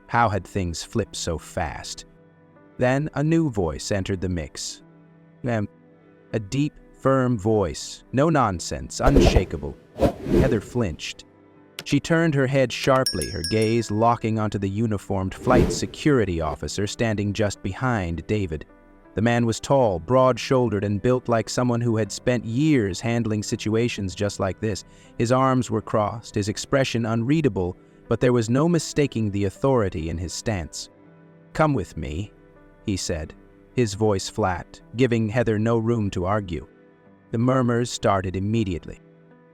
How had things flipped so fast? Then a new voice entered the mix. A deep, firm voice, no nonsense, unshakable. Heather flinched. She turned her head sharply, her gaze locking onto the uniformed flight security officer standing just behind David. The man was tall, broad-shouldered, and built like someone who had spent years handling situations just like this. His arms were crossed, his expression unreadable, but there was no mistaking the authority in his stance. "Come with me," he said, his voice flat, giving Heather no room to argue. The murmurs started immediately.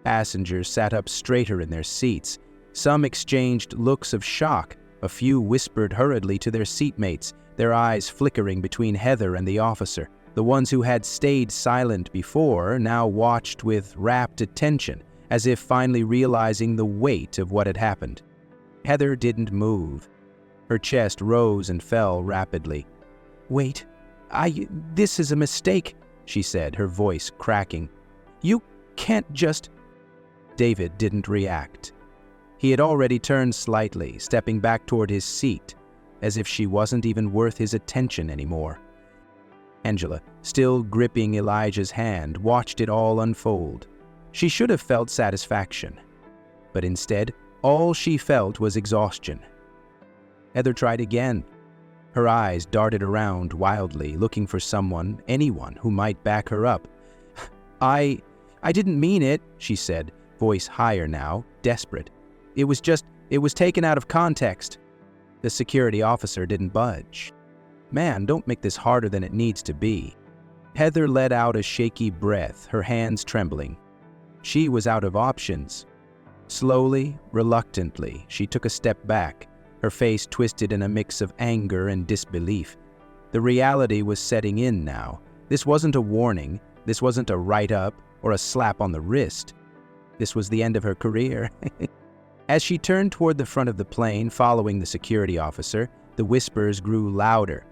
Passengers sat up straighter in their seats. Some exchanged looks of shock. A few whispered hurriedly to their seatmates, their eyes flickering between Heather and the officer. The ones who had stayed silent before now watched with rapt attention, as if finally realizing the weight of what had happened. Heather didn't move. Her chest rose and fell rapidly. "Wait, this is a mistake," she said, her voice cracking. "You can't just—" David didn't react. He had already turned slightly, stepping back toward his seat, as if she wasn't even worth his attention anymore. Angela, still gripping Elijah's hand, watched it all unfold. She should have felt satisfaction, but instead, all she felt was exhaustion. Heather tried again. Her eyes darted around wildly, looking for someone, anyone, who might back her up. I didn't mean it," she said, voice higher now, desperate. It was taken out of context." The security officer didn't budge. "Man, don't make this harder than it needs to be." Heather let out a shaky breath, her hands trembling. She was out of options. Slowly, reluctantly, she took a step back, her face twisted in a mix of anger and disbelief. The reality was setting in now. This wasn't a warning, this wasn't a write-up or a slap on the wrist. This was the end of her career. As she turned toward the front of the plane, following the security officer, the whispers grew louder.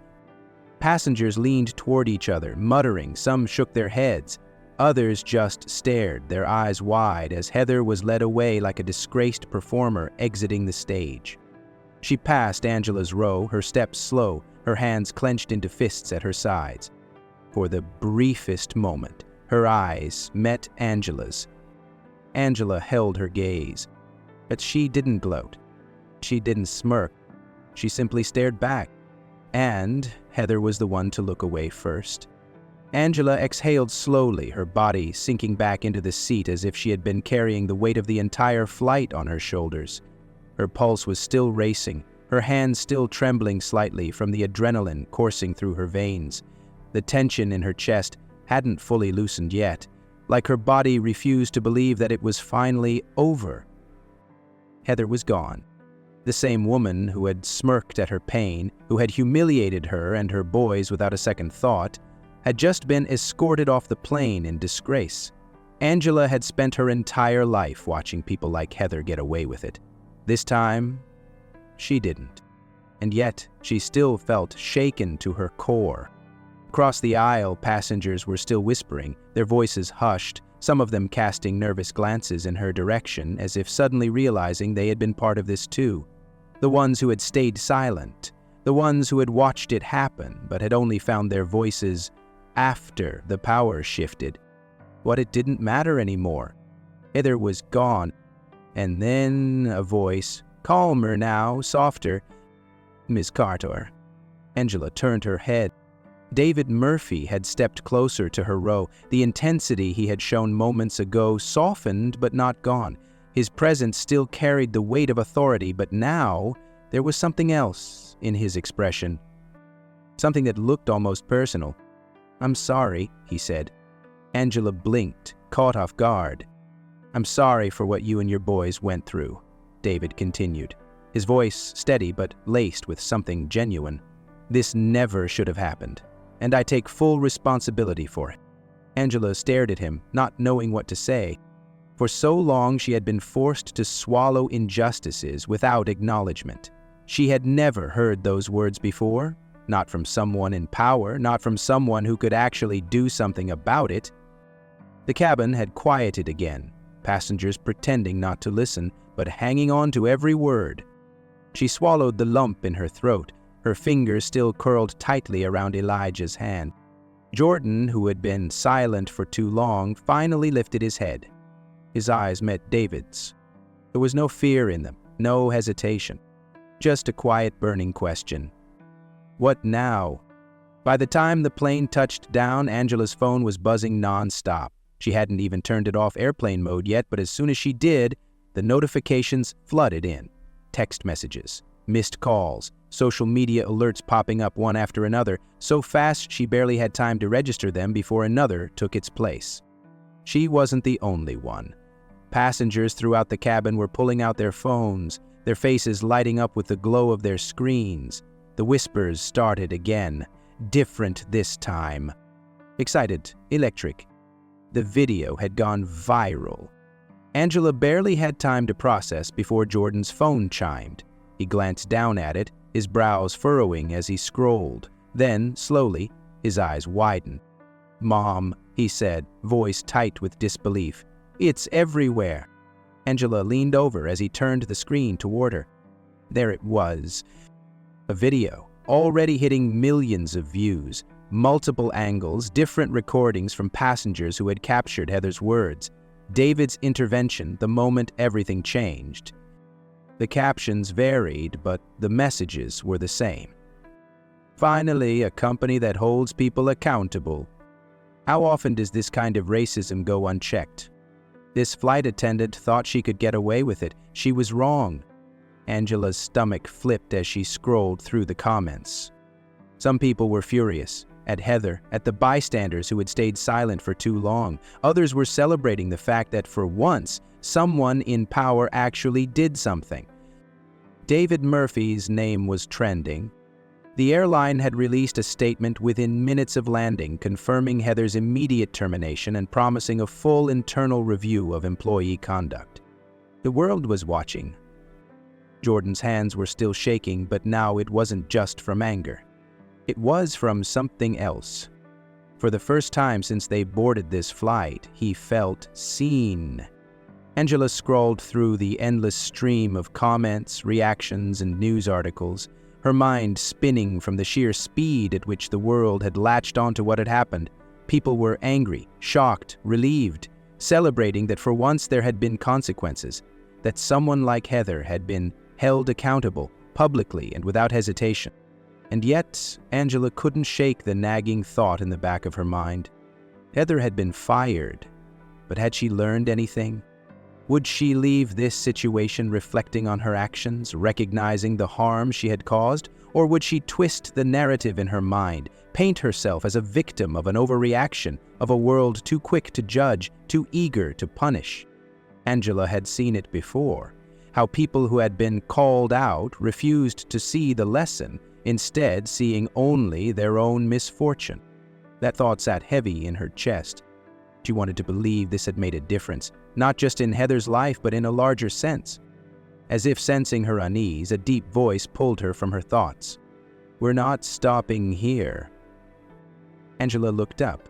Passengers leaned toward each other, muttering. Some shook their heads. Others just stared, their eyes wide, as Heather was led away like a disgraced performer exiting the stage. She passed Angela's row, her steps slow, her hands clenched into fists at her sides. For the briefest moment, her eyes met Angela's. Angela held her gaze. But she didn't gloat. She didn't smirk. She simply stared back. And Heather was the one to look away first. Angela exhaled slowly, her body sinking back into the seat as if she had been carrying the weight of the entire flight on her shoulders. Her pulse was still racing, her hands still trembling slightly from the adrenaline coursing through her veins. The tension in her chest hadn't fully loosened yet, like her body refused to believe that it was finally over. Heather was gone. The same woman who had smirked at her pain, who had humiliated her and her boys without a second thought, had just been escorted off the plane in disgrace. Angela had spent her entire life watching people like Heather get away with it. This time, she didn't. And yet, she still felt shaken to her core. Across the aisle, passengers were still whispering, their voices hushed, some of them casting nervous glances in her direction as if suddenly realizing they had been part of this too. The ones who had stayed silent, the ones who had watched it happen but had only found their voices after the power shifted. What it didn't matter anymore. Heather was gone. And then a voice, calmer now, softer. "Miss Carter." Angela turned her head. David Murphy had stepped closer to her row. The intensity he had shown moments ago softened but not gone. His presence still carried the weight of authority, but now there was something else in his expression. Something that looked almost personal. "I'm sorry," he said. Angela blinked, caught off guard. "I'm sorry for what you and your boys went through," David continued, his voice steady but laced with something genuine. "This never should have happened, and I take full responsibility for it." Angela stared at him, not knowing what to say. For so long she had been forced to swallow injustices without acknowledgement. She had never heard those words before, not from someone in power, not from someone who could actually do something about it. The cabin had quieted again, passengers pretending not to listen, but hanging on to every word. She swallowed the lump in her throat, her fingers still curled tightly around Elijah's hand. Jordan, who had been silent for too long, finally lifted his head. His eyes met David's. There was no fear in them, no hesitation, just a quiet burning question. What now? By the time the plane touched down, Angela's phone was buzzing non-stop. She hadn't even turned it off airplane mode yet, but as soon as she did, the notifications flooded in. Text messages, missed calls, social media alerts popping up one after another, so fast she barely had time to register them before another took its place. She wasn't the only one. Passengers throughout the cabin were pulling out their phones, their faces lighting up with the glow of their screens. The whispers started again, different this time. Excited, electric. The video had gone viral. Angela barely had time to process before Jordan's phone chimed. He glanced down at it, his brows furrowing as he scrolled. Then, slowly, his eyes widened. "Mom," he said, voice tight with disbelief. "It's everywhere." Angela leaned over as he turned the screen toward her. There it was. A video, already hitting millions of views, multiple angles, different recordings from passengers who had captured Heather's words. David's intervention the moment everything changed. The captions varied, but the messages were the same. Finally, a company that holds people accountable. How often does this kind of racism go unchecked? This flight attendant thought she could get away with it. She was wrong. Angela's stomach flipped as she scrolled through the comments. Some people were furious, at Heather, at the bystanders who had stayed silent for too long. Others were celebrating the fact that for once, someone in power actually did something. David Murphy's name was trending. The airline had released a statement within minutes of landing confirming Heather's immediate termination and promising a full internal review of employee conduct. The world was watching. Jordan's hands were still shaking, but now it wasn't just from anger. It was from something else. For the first time since they boarded this flight, he felt seen. Angela scrolled through the endless stream of comments, reactions, and news articles, her mind spinning from the sheer speed at which the world had latched onto what had happened. People were angry, shocked, relieved, celebrating that for once there had been consequences, that someone like Heather had been held accountable, publicly and without hesitation. And yet, Angela couldn't shake the nagging thought in the back of her mind. Heather had been fired, but had she learned anything? Would she leave this situation reflecting on her actions, recognizing the harm she had caused? Or would she twist the narrative in her mind, paint herself as a victim of an overreaction, of a world too quick to judge, too eager to punish? Angela had seen it before, how people who had been called out refused to see the lesson, instead seeing only their own misfortune. That thought sat heavy in her chest. She wanted to believe this had made a difference, not just in Heather's life, but in a larger sense. As if sensing her unease, a deep voice pulled her from her thoughts. "We're not stopping here." Angela looked up.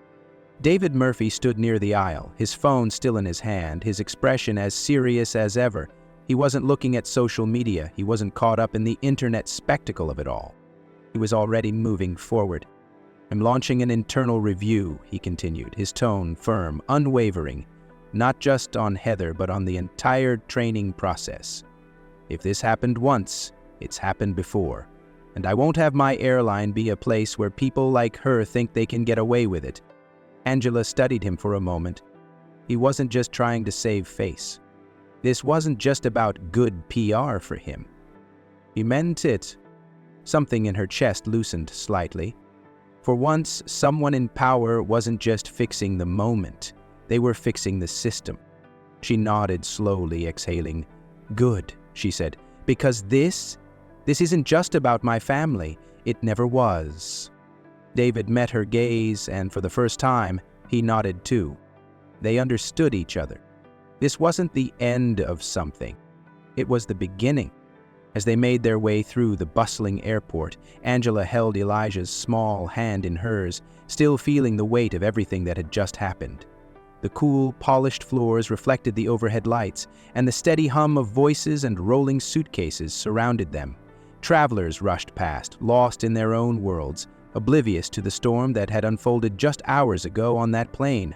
David Murphy stood near the aisle, his phone still in his hand, his expression as serious as ever. He wasn't looking at social media. He wasn't caught up in the internet spectacle of it all. He was already moving forward. "I'm launching an internal review," he continued, his tone firm, unwavering, not just on Heather, but on the entire training process. "If this happened once, it's happened before. And I won't have my airline be a place where people like her think they can get away with it." Angela studied him for a moment. He wasn't just trying to save face. This wasn't just about good PR for him. He meant it. Something in her chest loosened slightly. For once, someone in power wasn't just fixing the moment. They were fixing the system. She nodded slowly, exhaling. "Good," she said, "because this isn't just about my family. It never was." David met her gaze, and for the first time, he nodded too. They understood each other. This wasn't the end of something. It was the beginning. As they made their way through the bustling airport, Angela held Elijah's small hand in hers, still feeling the weight of everything that had just happened. The cool, polished floors reflected the overhead lights, and the steady hum of voices and rolling suitcases surrounded them. Travelers rushed past, lost in their own worlds, oblivious to the storm that had unfolded just hours ago on that plane.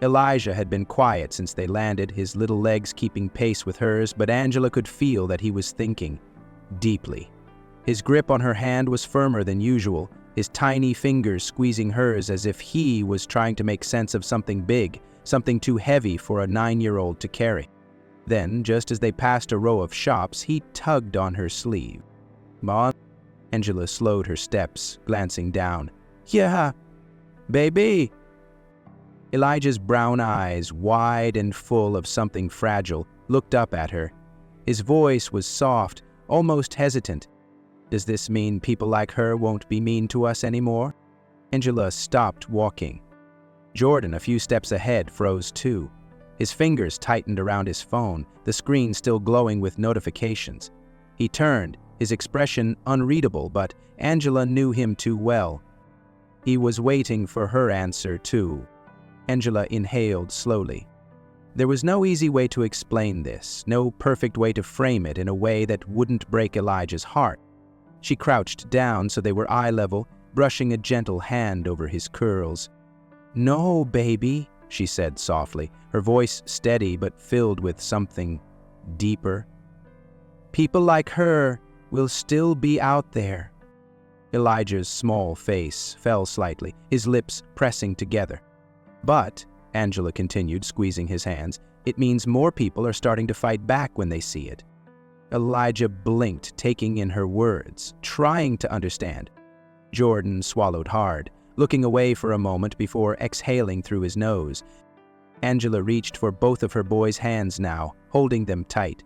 Elijah had been quiet since they landed, his little legs keeping pace with hers, but Angela could feel that he was thinking deeply. His grip on her hand was firmer than usual, his tiny fingers squeezing hers as if he was trying to make sense of something big, something too heavy for a 9-year-old to carry. Then, just as they passed a row of shops, he tugged on her sleeve. "Ma?" Angela slowed her steps, glancing down. "Yeah, baby." Elijah's brown eyes, wide and full of something fragile, looked up at her. His voice was soft, almost hesitant. "Does this mean people like her won't be mean to us anymore?" Angela stopped walking. Jordan, a few steps ahead, froze too. His fingers tightened around his phone, the screen still glowing with notifications. He turned, his expression unreadable, but Angela knew him too well. He was waiting for her answer too. Angela inhaled slowly. There was no easy way to explain this, no perfect way to frame it in a way that wouldn't break Elijah's heart. She crouched down so they were eye level, brushing a gentle hand over his curls. "No, baby," she said softly, her voice steady but filled with something deeper. "People like her will still be out there." Elijah's small face fell slightly, his lips pressing together. "But," Angela continued, squeezing his hands, "it means more people are starting to fight back when they see it." Elijah blinked, taking in her words, trying to understand. Jordan swallowed hard, looking away for a moment before exhaling through his nose. Angela reached for both of her boys' hands now, holding them tight.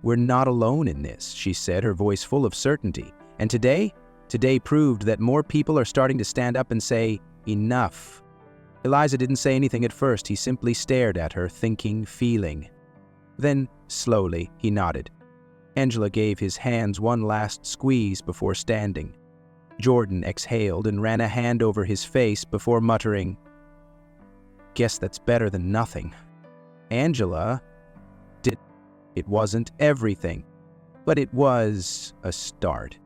"We're not alone in this," she said, her voice full of certainty. "And today proved that more people are starting to stand up and say, 'Enough.'" Elijah didn't say anything at first. He simply stared at her, thinking, feeling. Then, slowly, he nodded. Angela gave his hands one last squeeze before standing. Jordan exhaled and ran a hand over his face before muttering, "Guess that's better than nothing." Angela did. It wasn't everything, but it was a start.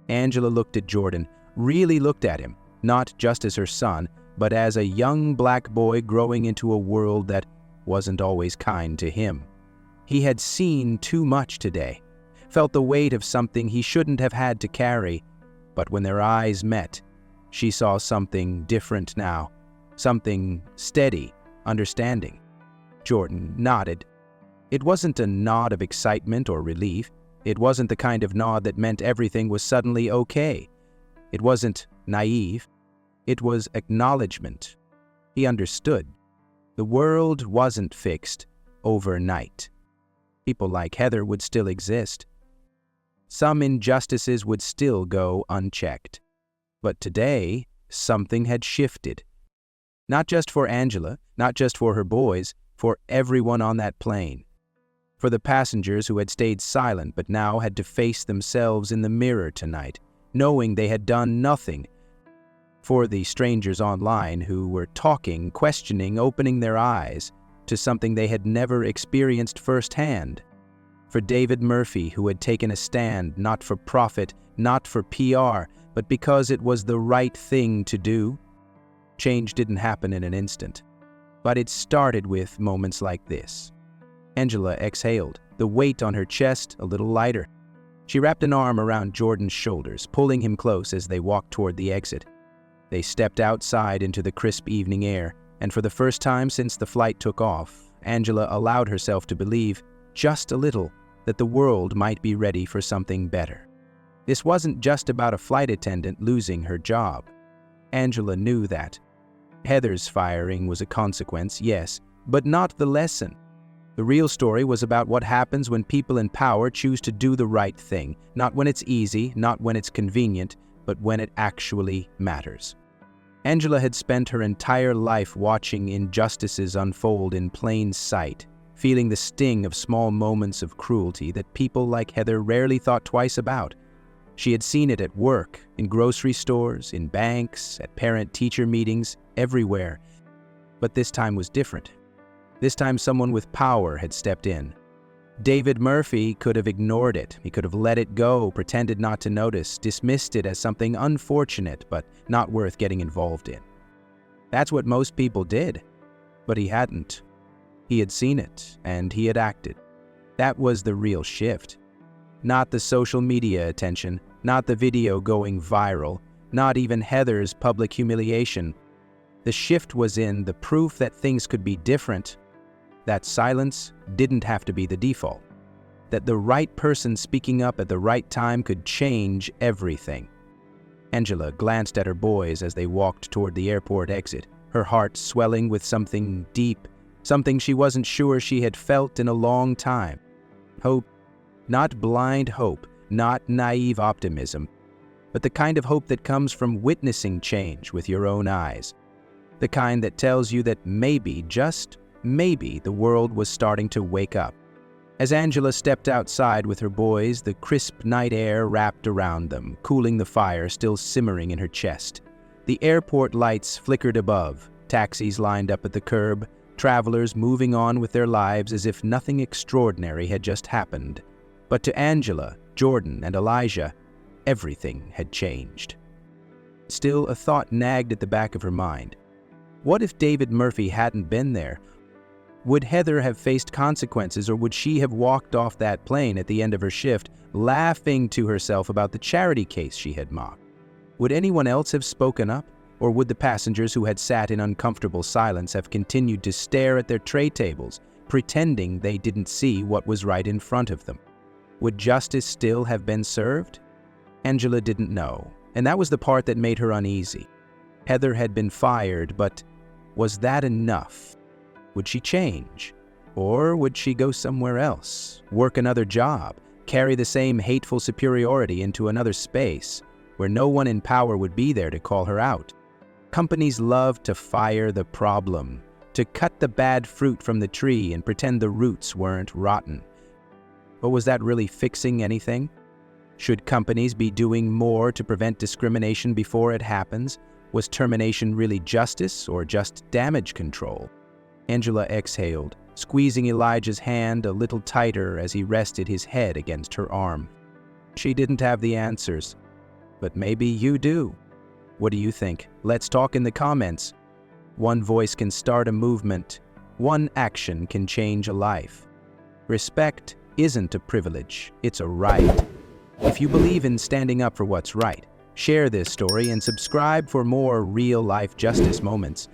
Angela looked at Jordan, really looked at him, not just as her son, but as a young black boy growing into a world that wasn't always kind to him. He had seen too much today, felt the weight of something he shouldn't have had to carry, but when their eyes met, she saw something different now, something steady, understanding. Jordan nodded. It wasn't a nod of excitement or relief. It wasn't the kind of nod that meant everything was suddenly okay. It wasn't naive. It was acknowledgement. He understood. The world wasn't fixed overnight. People like Heather would still exist. Some injustices would still go unchecked. But today, something had shifted. Not just for Angela, not just for her boys, for everyone on that plane. For the passengers who had stayed silent but now had to face themselves in the mirror tonight, knowing they had done nothing. For the strangers online who were talking, questioning, opening their eyes to something they had never experienced firsthand. For David Murphy, who had taken a stand not for profit, not for PR, but because it was the right thing to do. Change didn't happen in an instant, but it started with moments like this. Angela exhaled, the weight on her chest a little lighter. She wrapped an arm around Jordan's shoulders, pulling him close as they walked toward the exit. They stepped outside into the crisp evening air, and for the first time since the flight took off, Angela allowed herself to believe, just a little, that the world might be ready for something better. This wasn't just about a flight attendant losing her job. Angela knew that. Heather's firing was a consequence, yes, but not the lesson. The real story was about what happens when people in power choose to do the right thing, not when it's easy, not when it's convenient, but when it actually matters. Angela had spent her entire life watching injustices unfold in plain sight, feeling the sting of small moments of cruelty that people like Heather rarely thought twice about. She had seen it at work, in grocery stores, in banks, at parent-teacher meetings, everywhere. But this time was different. This time someone with power had stepped in. David Murphy could have ignored it. He could have let it go, pretended not to notice, dismissed it as something unfortunate but not worth getting involved in. That's what most people did. But he hadn't. He had seen it, and he had acted. That was the real shift. Not the social media attention, not the video going viral, not even Heather's public humiliation. The shift was in the proof that things could be different, that silence didn't have to be the default, that the right person speaking up at the right time could change everything. Angela glanced at her boys as they walked toward the airport exit, her heart swelling with something deep, something she wasn't sure she had felt in a long time. Hope, not blind hope, not naive optimism, but the kind of hope that comes from witnessing change with your own eyes. The kind that tells you that maybe, just maybe, the world was starting to wake up. As Angela stepped outside with her boys, the crisp night air wrapped around them, cooling the fire still simmering in her chest. The airport lights flickered above, taxis lined up at the curb, travelers moving on with their lives as if nothing extraordinary had just happened. But to Angela, Jordan, and Elijah, everything had changed. Still, a thought nagged at the back of her mind. What if David Murphy hadn't been there? Would Heather have faced consequences, or would she have walked off that plane at the end of her shift, laughing to herself about the charity case she had mocked? Would anyone else have spoken up, or would the passengers who had sat in uncomfortable silence have continued to stare at their tray tables, pretending they didn't see what was right in front of them? Would justice still have been served? Angela didn't know, and that was the part that made her uneasy. Heather had been fired, but was that enough? Would she change? Or would she go somewhere else, work another job, carry the same hateful superiority into another space, where no one in power would be there to call her out? Companies love to fire the problem, to cut the bad fruit from the tree and pretend the roots weren't rotten. But was that really fixing anything? Should companies be doing more to prevent discrimination before it happens? Was termination really justice or just damage control? Angela exhaled, squeezing Elijah's hand a little tighter as he rested his head against her arm. She didn't have the answers, but maybe you do. What do you think? Let's talk in the comments. One voice can start a movement. One action can change a life. Respect isn't a privilege, it's a right. If you believe in standing up for what's right, share this story and subscribe for more real-life justice moments.